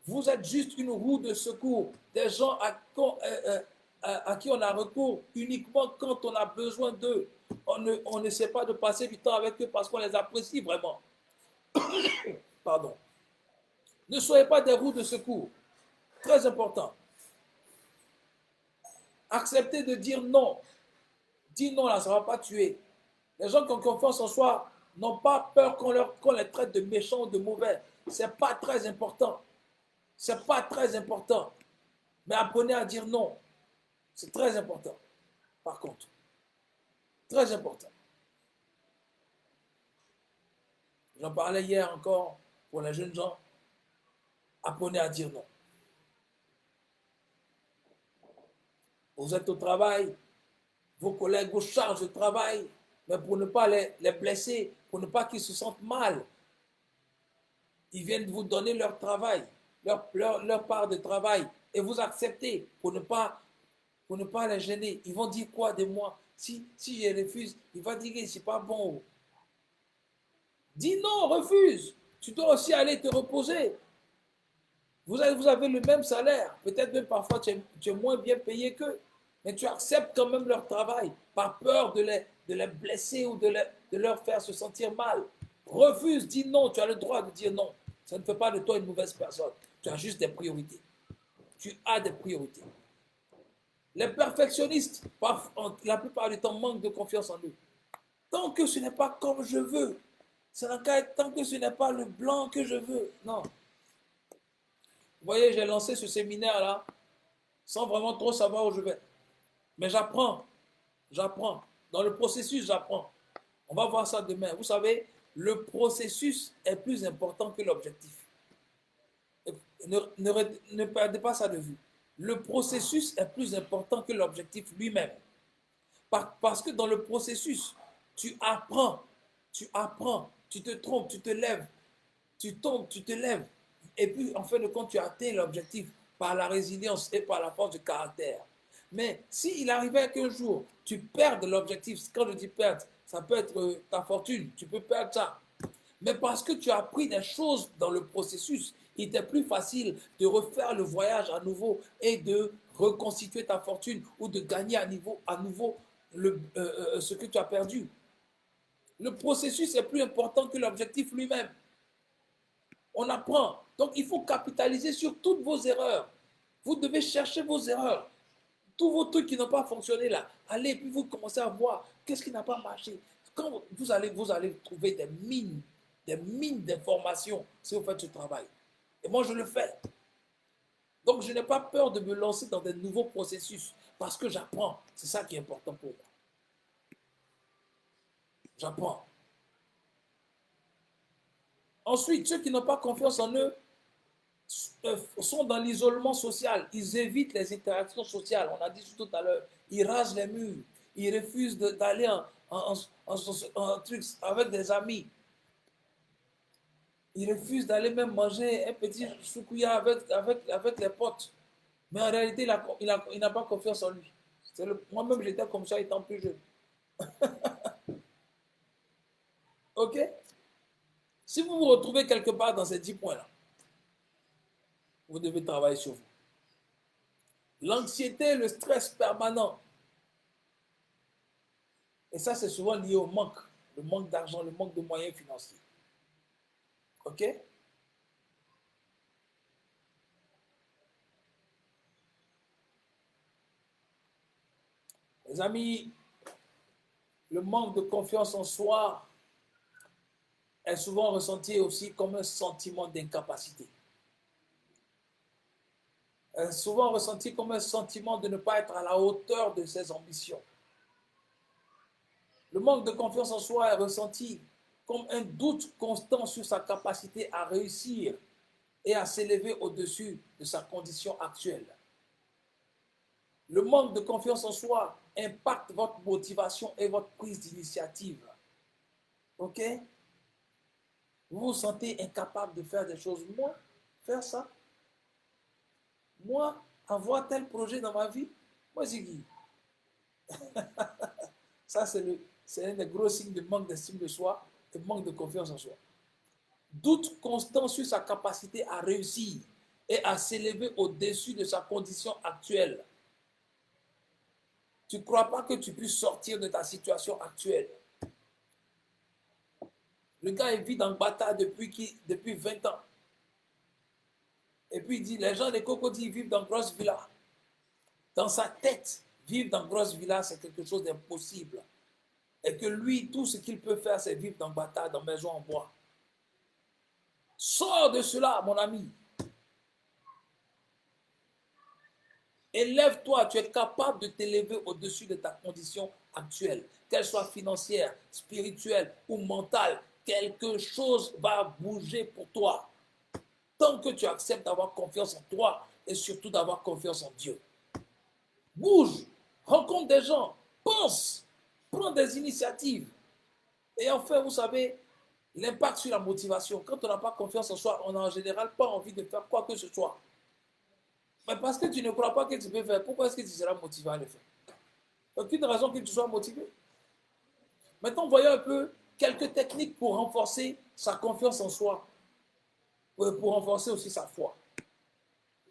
[SPEAKER 2] Vous êtes juste une roue de secours, des gens à qui on a recours uniquement quand on a besoin d'eux. On ne sait pas de passer du temps avec eux parce qu'on les apprécie vraiment. Pardon. Ne soyez pas des roues de secours. Très important. Acceptez de dire non. Dis non là, ça ne va pas tuer. Les gens qui ont confiance en soi n'ont pas peur qu'on les traite de méchants ou de mauvais. Ce n'est pas très important. Ce n'est pas très important. Mais apprenez à dire non. C'est très important. Par contre. Très important. J'en parlais hier encore pour les jeunes gens. Apprenez à dire non. Vous êtes au travail, vos collègues vous chargent de travail, mais pour ne pas les blesser, pour ne pas qu'ils se sentent mal, ils viennent vous donner leur travail, leur part de travail, et vous acceptez pour ne pas les gêner. Ils vont dire quoi de moi? Si je refuse, il va dire que c'est pas bon. Dis non, refuse. Tu dois aussi aller te reposer. Vous avez le même salaire. Peut-être même parfois tu es moins bien payé qu'eux. Mais tu acceptes quand même leur travail par peur de les blesser ou de leur faire se sentir mal. Refuse, dis non. Tu as le droit de dire non. Ça ne fait pas de toi une mauvaise personne. Tu as juste des priorités. Tu as des priorités. Les perfectionnistes, la plupart du temps, manquent de confiance en eux. Tant que ce n'est pas comme je veux, tant que ce n'est pas le blanc que je veux, non. Vous voyez, j'ai lancé ce séminaire-là sans vraiment trop savoir où je vais. Mais j'apprends. Dans le processus, j'apprends. On va voir ça demain. Vous savez, le processus est plus important que l'objectif. Ne perdez pas ça de vue. Le processus est plus important que l'objectif lui-même. Parce que dans le processus, tu apprends, tu te trompes, tu te lèves, tu tombes, tu te lèves. Et puis, en fin de compte, tu atteins l'objectif par la résilience et par la force de caractère. Mais s'il arrivait qu'un jour, tu perdes l'objectif, quand je dis perdre, ça peut être ta fortune, tu peux perdre ça. Mais parce que tu as appris des choses dans le processus, il était plus facile de refaire le voyage à nouveau et de reconstituer ta fortune ou de gagner à nouveau ce que tu as perdu. Le processus est plus important que l'objectif lui-même. On apprend. Donc il faut capitaliser sur toutes vos erreurs. Vous devez chercher vos erreurs. Tous vos trucs qui n'ont pas fonctionné là. Allez, puis vous commencez à voir qu'est-ce qui n'a pas marché. Quand vous allez trouver des mines d'informations si vous faites ce travail. Et moi, je le fais. Donc, je n'ai pas peur de me lancer dans de nouveaux processus parce que j'apprends. C'est ça qui est important pour moi. J'apprends. Ensuite, ceux qui n'ont pas confiance en eux sont dans l'isolement social. Ils évitent les interactions sociales. On a dit tout à l'heure. Ils rasent les murs. Ils refusent d'aller en truc avec des amis. Ils refusent d'aller même manger un petit soukouya avec les potes. Mais en réalité, il n'a pas confiance en lui. Moi-même, j'étais comme ça étant plus jeune. OK? Si vous vous retrouvez quelque part dans ces 10 points-là, vous devez travailler sur vous. L'anxiété, le stress permanent. Et ça, c'est souvent lié au manque. Le manque d'argent, le manque de moyens financiers. OK? Les amis, le manque de confiance en soi est souvent ressenti aussi comme un sentiment d'incapacité. Est souvent ressenti comme un sentiment de ne pas être à la hauteur de ses ambitions. Le manque de confiance en soi est ressenti comme un doute constant sur sa capacité à réussir et à s'élever au-dessus de sa condition actuelle. Le manque de confiance en soi impacte votre motivation et votre prise d'initiative. OK? Vous vous sentez incapable de faire des choses. Moi, faire ça. Moi, avoir tel projet dans ma vie. Moi, c'est qui? Ça, c'est un des gros signes de manque d'estime de soi et manque de confiance en soi. Doute constant sur sa capacité à réussir et à s'élever au-dessus de sa condition actuelle. Tu ne crois pas que tu puisses sortir de ta situation actuelle. Le gars, il vit dans le bâtard depuis 20 ans. Et puis il dit, les gens des Cocody vivent dans grosse villa. Dans sa tête, vivre dans grosse villa, c'est quelque chose d'impossible. et que lui, tout ce qu'il peut faire, c'est vivre dans bataille, dans maison en bois. Sors de cela, mon ami. Élève-toi, tu es capable de t'élever au-dessus de ta condition actuelle, qu'elle soit financière, spirituelle ou mentale. Quelque chose va bouger pour toi. Tant que tu acceptes d'avoir confiance en toi et surtout d'avoir confiance en Dieu. Bouge, rencontre des gens, pense, prends des initiatives. Et enfin, vous savez, l'impact sur la motivation. Quand on n'a pas confiance en soi, on n'a en général pas envie de faire quoi que ce soit. Mais parce que tu ne crois pas que tu peux faire, pourquoi est-ce que tu seras motivé à le faire? Aucune raison que tu sois motivé. Maintenant, voyons un peu quelques techniques pour renforcer sa confiance en soi, pour renforcer aussi sa foi.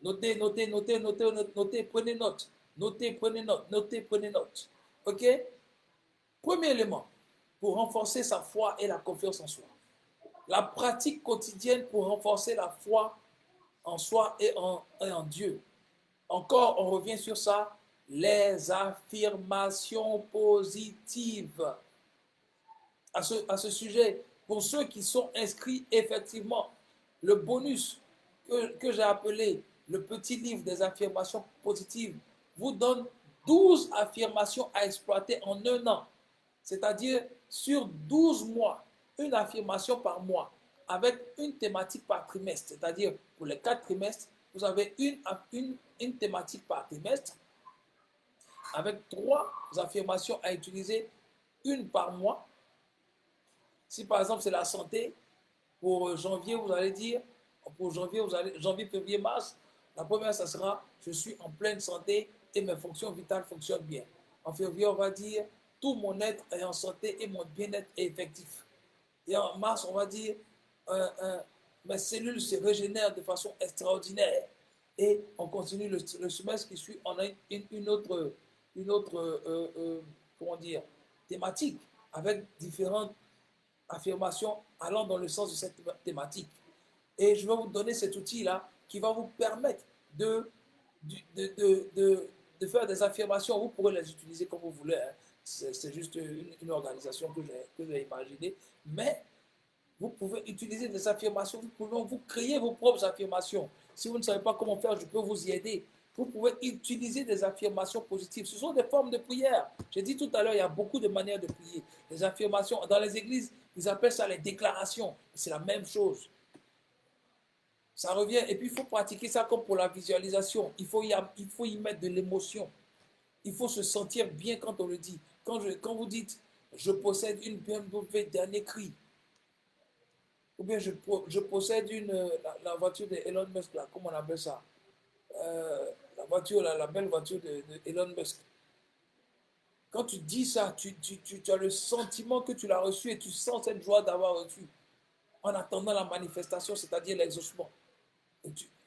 [SPEAKER 2] Notez, notez, notez, notez, notez, prenez note. Notez, prenez note, notez, prenez note. OK? Premier élément, pour renforcer sa foi et la confiance en soi. La pratique quotidienne pour renforcer la foi en soi et en Dieu. Encore, on revient sur ça, les affirmations positives. À ce sujet, pour ceux qui sont inscrits, effectivement, le bonus que j'ai appelé le petit livre des affirmations positives vous donne 12 affirmations à exploiter en un an. C'est-à-dire sur 12 mois, une affirmation par mois, avec une thématique par trimestre. C'est-à-dire pour les 4 trimestres, vous avez une thématique par trimestre, avec 3 affirmations à utiliser, une par mois. Si par exemple c'est la santé, pour janvier, vous allez dire, pour janvier, janvier, février, mars, la première, ça sera, je suis en pleine santé et mes fonctions vitales fonctionnent bien. En février, on va dire, tout mon être est en santé et mon bien-être est effectif. Et en mars, on va dire, mes cellules se régénèrent de façon extraordinaire. Et on continue le semestre qui suit, on a une autre comment dire, thématique avec différentes affirmations allant dans le sens de cette thématique. Et je vais vous donner cet outil-là qui va vous permettre de faire des affirmations. Vous pourrez les utiliser comme vous voulez. Hein. C'est juste une organisation que j'ai imaginée. Mais vous pouvez utiliser des affirmations. Vous pouvez vous créer vos propres affirmations. Si vous ne savez pas comment faire, je peux vous y aider. Vous pouvez utiliser des affirmations positives. Ce sont des formes de prière. J'ai dit tout à l'heure, il y a beaucoup de manières de prier. Les affirmations, dans les églises, ils appellent ça les déclarations. C'est la même chose. Ça revient. Et puis, il faut pratiquer ça comme pour la visualisation. Il faut y mettre de l'émotion. Il faut se sentir bien quand on le dit. Quand vous dites, je possède une BMW dernier cri, ou bien je possède la voiture d'Elon Musk, là, comment on appelle ça? La voiture, la belle voiture de Elon Musk. Quand tu dis ça, tu as le sentiment que tu l'as reçu et tu sens cette joie d'avoir reçu en attendant la manifestation, c'est-à-dire l'exaucement.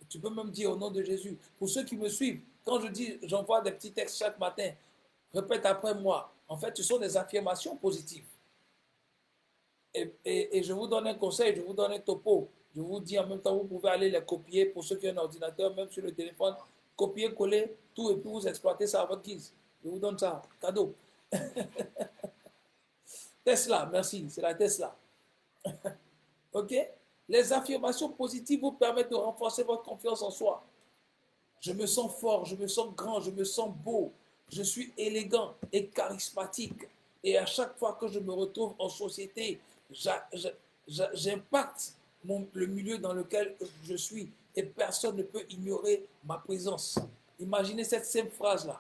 [SPEAKER 2] Tu peux même dire au nom de Jésus. Pour ceux qui me suivent, quand je dis, j'envoie des petits textes chaque matin, répète après moi. En fait, ce sont des affirmations positives. Et je vous donne un conseil, je vous donne un topo. Je vous dis en même temps, vous pouvez aller les copier pour ceux qui ont un ordinateur, même sur le téléphone, copier, coller, tout, et puis vous exploitez ça à votre guise. Je vous donne ça, cadeau. Tesla, merci, c'est la Tesla. OK? Les affirmations positives vous permettent de renforcer votre confiance en soi. Je me sens fort, je me sens grand, je me sens beau, je suis élégant et charismatique. Et à chaque fois que je me retrouve en société, j'impacte le milieu dans lequel je suis et personne ne peut ignorer ma présence. Imaginez cette simple phrase-là.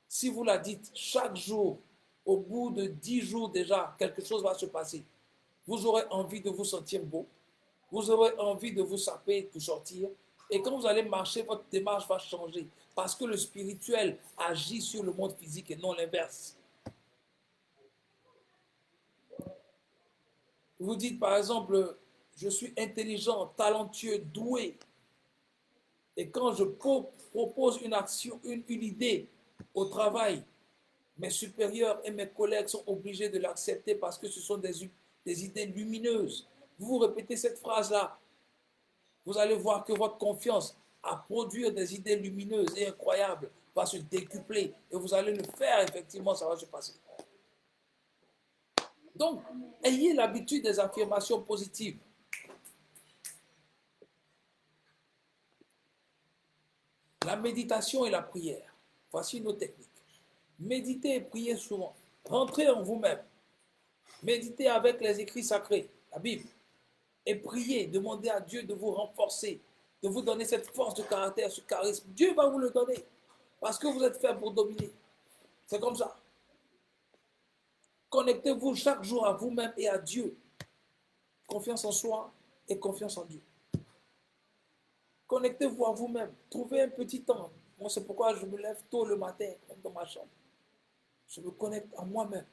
[SPEAKER 2] Si vous la dites chaque jour, au bout de 10 jours déjà, quelque chose va se passer. Vous aurez envie de vous sentir beau, vous aurez envie de vous saper, de sortir. Et quand vous allez marcher, votre démarche va changer. Parce que le spirituel agit sur le monde physique et non l'inverse. Vous dites par exemple, je suis intelligent, talentueux, doué. Et quand je propose une action, une idée au travail, mes supérieurs et mes collègues sont obligés de l'accepter parce que ce sont des idées lumineuses. Vous répétez cette phrase-là, vous allez voir que votre confiance à produire des idées lumineuses et incroyables va se décupler et vous allez le faire, effectivement, ça va se passer. Donc, ayez l'habitude des affirmations positives. La méditation et la prière. Voici nos techniques. Méditez et priez souvent. Rentrez en vous-même. Méditez avec les écrits sacrés, la Bible. Et priez, demandez à Dieu de vous renforcer, de vous donner cette force de caractère, ce charisme. Dieu va vous le donner. Parce que vous êtes fait pour dominer. C'est comme ça. Connectez-vous chaque jour à vous-même et à Dieu. Confiance en soi et confiance en Dieu. Connectez-vous à vous-même. Trouvez un petit temps. Moi, c'est pourquoi je me lève tôt le matin, même dans ma chambre. Je me connecte à moi-même.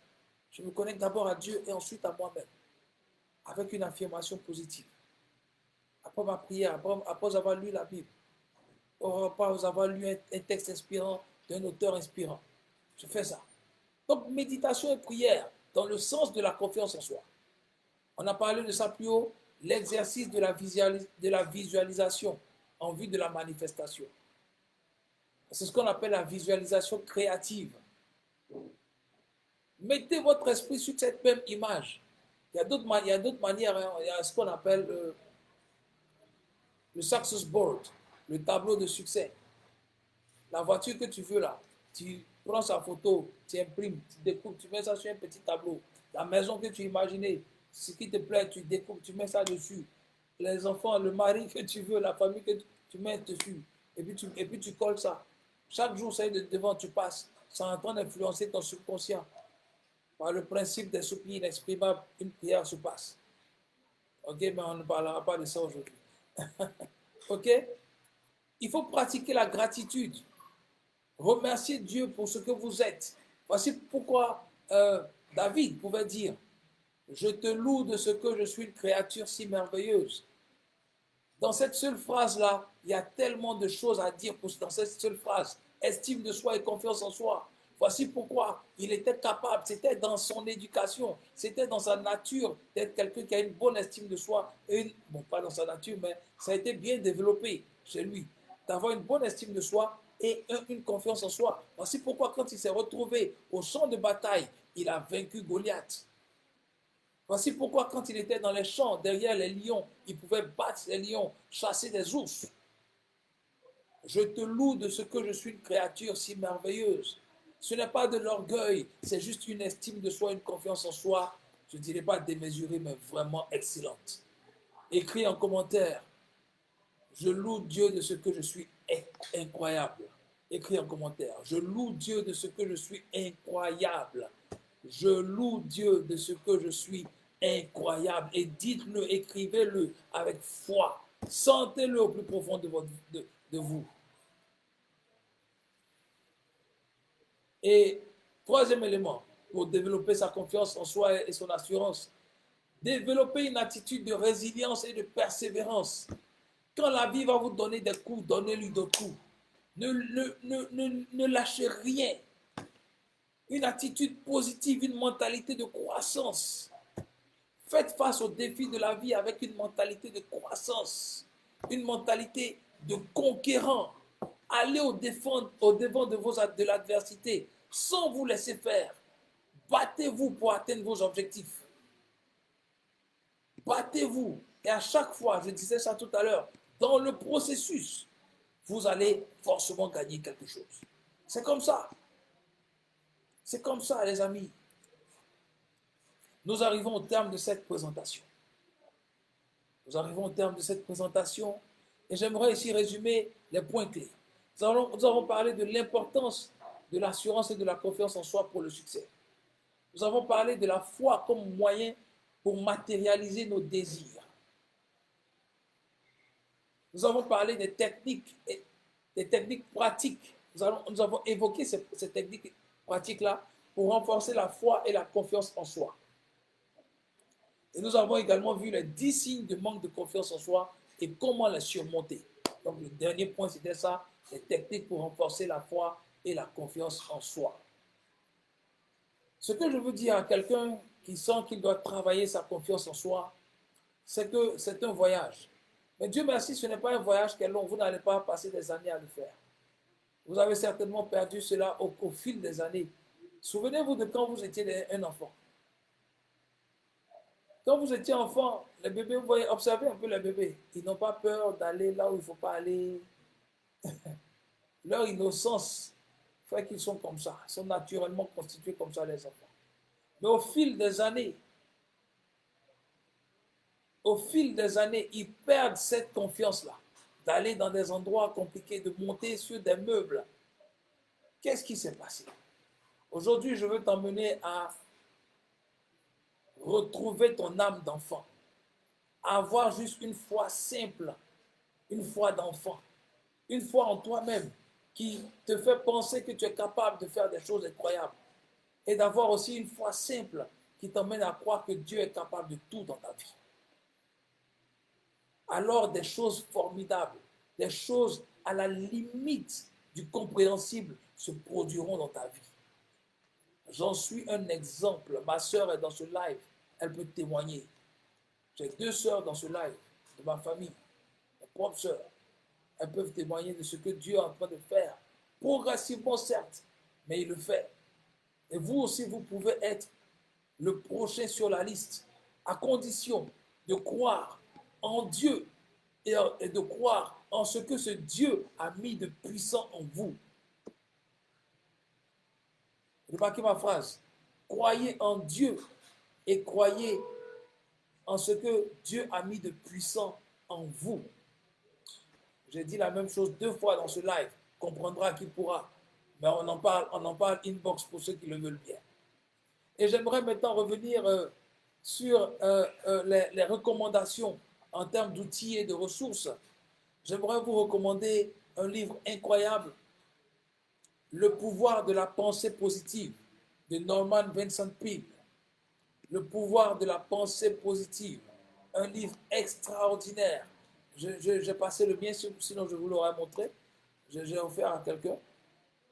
[SPEAKER 2] Je me connecte d'abord à Dieu et ensuite à moi-même. Avec une affirmation positive. Après ma prière, après avoir lu la Bible, après avoir lu un texte inspirant d'un auteur inspirant. Je fais ça. Donc, méditation et prière dans le sens de la confiance en soi. On a parlé de ça plus haut, l'exercice de la visualisation en vue de la manifestation. C'est ce qu'on appelle la visualisation créative. Mettez votre esprit sur cette même image. Il y a d'autres manières, hein. Il y a ce qu'on appelle le success board, le tableau de succès. La voiture que tu veux là, tu prends sa photo, tu imprimes, tu découpes, tu mets ça sur un petit tableau. La maison que tu imaginais, ce qui te plaît, tu découpes, tu mets ça dessus. Les enfants, le mari que tu veux, la famille que tu mets dessus. Et puis tu colles ça. Chaque jour, ça est devant, tu passes. Ça est en train d'influencer ton subconscient. Par le principe des soupirs inexprimables, une prière se passe. Ok, mais on ne parlera pas de ça aujourd'hui. Ok? Il faut pratiquer la gratitude. Remerciez Dieu pour ce que vous êtes. Voici pourquoi David pouvait dire, je te loue de ce que je suis une créature si merveilleuse. Dans cette seule phrase-là, il y a tellement de choses à dire dans cette seule phrase. Estime de soi et confiance en soi. Voici pourquoi il était capable, c'était dans son éducation, c'était dans sa nature d'être quelqu'un qui a une bonne estime de soi. Bon, pas dans sa nature, mais ça a été bien développé chez lui, d'avoir une bonne estime de soi et une confiance en soi. Voici pourquoi quand il s'est retrouvé au champ de bataille, il a vaincu Goliath. Voici pourquoi quand il était dans les champs, derrière les lions, il pouvait battre les lions, chasser des ours. Je te loue de ce que je suis une créature si merveilleuse. Ce n'est pas de l'orgueil, c'est juste une estime de soi, une confiance en soi, je ne dirais pas démesurée, mais vraiment excellente. Écris en commentaire, je loue Dieu de ce que je suis incroyable. Écris en commentaire, je loue Dieu de ce que je suis incroyable. Je loue Dieu de ce que je suis incroyable. Et dites-le, écrivez-le avec foi. Sentez-le au plus profond de vous. Et troisième élément, pour développer sa confiance en soi et son assurance, développer une attitude de résilience et de persévérance. Quand la vie va vous donner des coups, donnez-lui d'autres coups. Ne lâchez rien. Une attitude positive, une mentalité de croissance. Faites face aux défis de la vie avec une mentalité de croissance, une mentalité de conquérant. Allez au devant de l'adversité sans vous laisser faire. Battez-vous pour atteindre vos objectifs. Battez-vous. Et à chaque fois, je disais ça tout à l'heure, dans le processus, vous allez forcément gagner quelque chose. C'est comme ça. C'est comme ça, les amis. Nous arrivons au terme de cette présentation. Nous arrivons au terme de cette présentation et j'aimerais ici résumer les points clés. Nous avons parlé de l'importance de l'assurance et de la confiance en soi pour le succès. Nous avons parlé de la foi comme moyen pour matérialiser nos désirs. Nous avons parlé des techniques pratiques. Nous avons évoqué ces techniques pratiques-là pour renforcer la foi et la confiance en soi. Et nous avons également vu les 10 signes de manque de confiance en soi et comment les surmonter. Donc le dernier point, c'était ça, les techniques pour renforcer la foi et la confiance en soi. Ce que je veux dire à quelqu'un qui sent qu'il doit travailler sa confiance en soi, c'est que c'est un voyage. Mais Dieu merci, ce n'est pas un voyage qui est long, vous n'allez pas passer des années à le faire. Vous avez certainement perdu cela au fil des années. Souvenez-vous de quand vous étiez un enfant. Quand vous étiez enfant, les bébés, vous voyez, observez un peu les bébés. Ils n'ont pas peur d'aller là où il ne faut pas aller. Leur innocence fait qu'ils sont comme ça. Ils sont naturellement constitués comme ça, les enfants. Mais au fil des années, ils perdent cette confiance-là. D'aller dans des endroits compliqués, de monter sur des meubles. Qu'est-ce qui s'est passé? Aujourd'hui, je veux t'emmener à retrouver ton âme d'enfant. À avoir juste une foi simple, une foi d'enfant, une foi en toi-même qui te fait penser que tu es capable de faire des choses incroyables. Et d'avoir aussi une foi simple qui t'emmène à croire que Dieu est capable de tout dans ta vie. Alors des choses formidables, des choses à la limite du compréhensible se produiront dans ta vie. J'en suis un exemple. Ma sœur est dans ce live. Elle peut témoigner. J'ai 2 sœurs dans ce live, de ma famille, mes propres sœurs. Elles peuvent témoigner de ce que Dieu est en train de faire. Progressivement, certes, mais il le fait. Et vous aussi, vous pouvez être le prochain sur la liste, à condition de croire en Dieu et de croire en ce que ce Dieu a mis de puissant en vous. Remarquez ma phrase. Croyez en Dieu et croyez en ce que Dieu a mis de puissant en vous. J'ai dit la même chose 2 fois dans ce live. Comprendra qui pourra. Mais on en parle inbox pour ceux qui le veulent bien. Et j'aimerais maintenant revenir sur les recommandations en termes d'outils et de ressources. J'aimerais vous recommander un livre incroyable, Le pouvoir de la pensée positive, de Norman Vincent Peale. Le pouvoir de la pensée positive, un livre extraordinaire. J'ai passé le mien, sinon je vous l'aurais montré. J'ai offert à quelqu'un.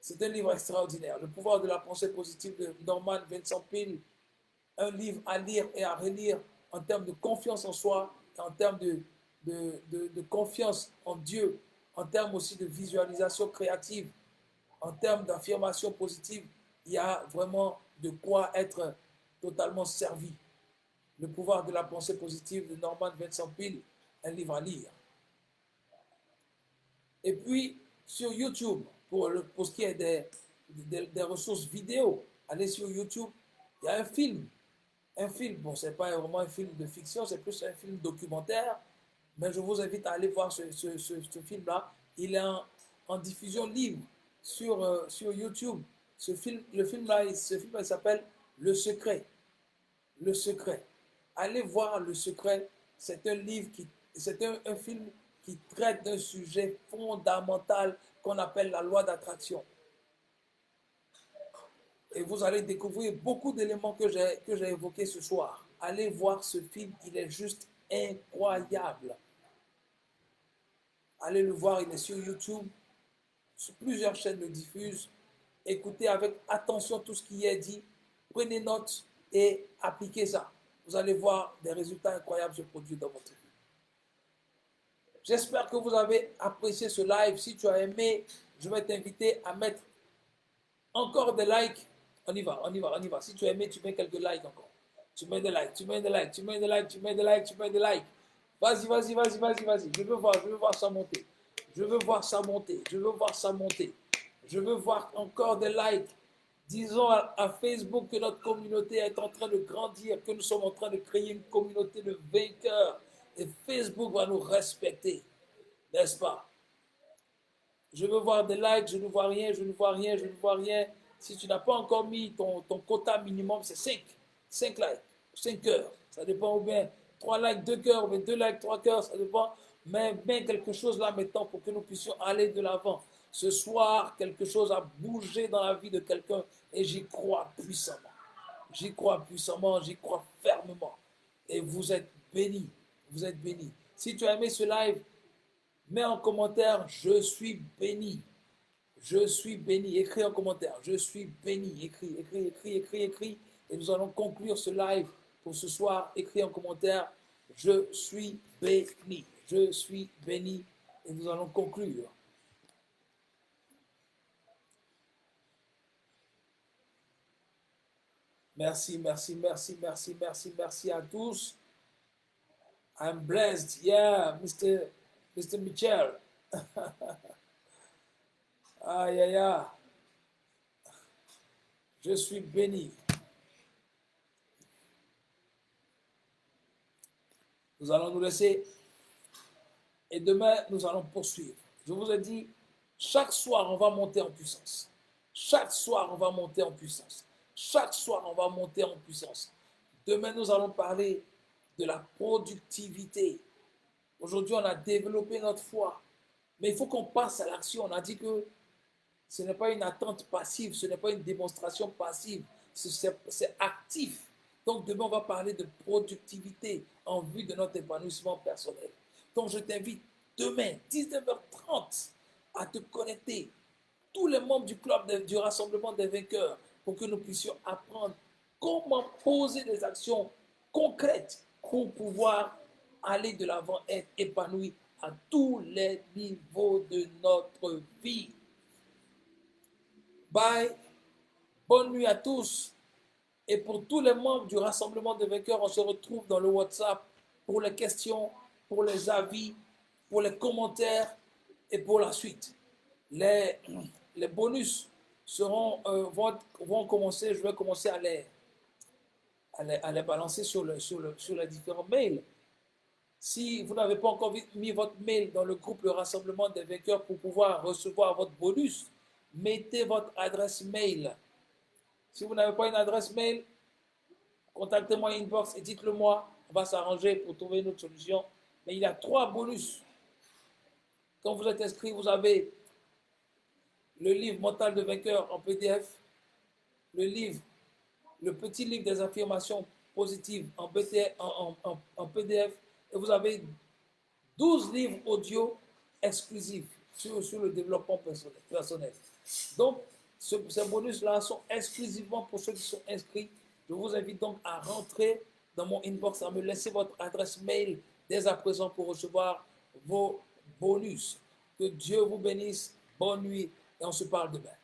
[SPEAKER 2] C'est un livre extraordinaire. Le pouvoir de la pensée positive de Norman Vincent Peale. Un livre à lire et à relire en termes de confiance en soi, en termes de confiance en Dieu, en termes aussi de visualisation créative, en termes d'affirmation positive. Il y a vraiment de quoi être totalement servi. Le pouvoir de la pensée positive de Norman Vincent Peale, un livre à lire. Et puis, sur YouTube, pour ce qui est des ressources vidéo, allez sur YouTube, il y a un film. Un film, bon, ce n'est pas vraiment un film de fiction, c'est plus un film documentaire, mais je vous invite à aller voir ce film-là. Il est en diffusion libre sur YouTube. Le film-là, ce film il s'appelle Le Secret. Le Secret. Allez voir Le Secret. C'est un livre c'est un film qui traite d'un sujet fondamental qu'on appelle la loi d'attraction. Et vous allez découvrir beaucoup d'éléments que j'ai évoqués ce soir. Allez voir ce film, il est juste incroyable. Allez le voir, il est sur YouTube. Sur plusieurs chaînes le diffusent. Écoutez avec attention tout ce qui est dit. Prenez note et appliquez ça. Vous allez voir des résultats incroyables se produire dans votre vie. J'espère que vous avez apprécié ce live. Si tu as aimé, je vais t'inviter à mettre encore des likes. On y va, on y va, on y va. Si tu as aimé, tu mets quelques likes encore. Tu mets des likes, tu mets des likes, tu mets des likes, tu mets des likes, tu mets des likes. Vas-y, vas-y, vas-y, vas-y, vas-y. Je veux voir ça monter. Je veux voir ça monter. Je veux voir ça monter. Je veux voir encore des likes. Disons à Facebook que notre communauté est en train de grandir, que nous sommes en train de créer une communauté de vainqueurs. Et Facebook va nous respecter. N'est-ce pas? Je veux voir des likes, je ne vois rien, je ne vois rien, je ne vois rien. Si tu n'as pas encore mis ton quota minimum, c'est 5. 5 likes, 5 cœurs. Ça dépend ou bien 3 likes, 2 cœurs, ou bien 2 likes, 3 cœurs, ça dépend. Mais bien quelque chose là maintenant pour que nous puissions aller de l'avant. Ce soir, quelque chose a bougé dans la vie de quelqu'un et j'y crois puissamment. J'y crois puissamment, j'y crois fermement. Et vous êtes bénis. Vous êtes bénis. Si tu as aimé ce live, mets en commentaire, je suis béni. Je suis béni. Écris en commentaire, je suis béni. Écris, écris, écris, écris, écris. Et nous allons conclure ce live pour ce soir. Écris en commentaire, je suis béni. Je suis béni. Et nous allons conclure. Merci, merci, merci, merci, merci, merci à tous. I'm blessed. Yeah, Mr. Michel. Aïe, aïe, aïe. Je suis béni. Nous allons nous laisser et demain, nous allons poursuivre. Je vous ai dit, chaque soir, on va monter en puissance. Chaque soir, on va monter en puissance. Chaque soir, on va monter en puissance. Demain, nous allons parler de la productivité. Aujourd'hui, on a développé notre foi. Mais il faut qu'on passe à l'action. On a dit que ce n'est pas une attente passive, ce n'est pas une démonstration passive, c'est actif. Donc demain, on va parler de productivité en vue de notre épanouissement personnel. Donc je t'invite demain, 19h30, à te connecter, tous les membres du club du Rassemblement des vainqueurs, pour que nous puissions apprendre comment poser des actions concrètes pour pouvoir aller de l'avant, être épanoui à tous les niveaux de notre vie. Bye. Bonne nuit à tous. Et pour tous les membres du Rassemblement des vainqueurs, on se retrouve dans le WhatsApp pour les questions, pour les avis, pour les commentaires et pour la suite. Les bonus vont commencer, je vais commencer à les balancer sur les différents mails. Si vous n'avez pas encore mis votre mail dans le groupe Le Rassemblement des vainqueurs pour pouvoir recevoir votre bonus, mettez votre adresse mail. Si vous n'avez pas une adresse mail, contactez-moi inbox et dites-le moi. On va s'arranger pour trouver une autre solution. Mais il y a 3 bonus. Quand vous êtes inscrit, vous avez le livre Mental de vainqueur en PDF, le petit livre des affirmations positives en PDF, et vous avez 12 livres audio exclusifs sur le développement personnel. Donc, ces bonus-là sont exclusivement pour ceux qui sont inscrits. Je vous invite donc à rentrer dans mon inbox, à me laisser votre adresse mail dès à présent pour recevoir vos bonus. Que Dieu vous bénisse. Bonne nuit et on se parle demain.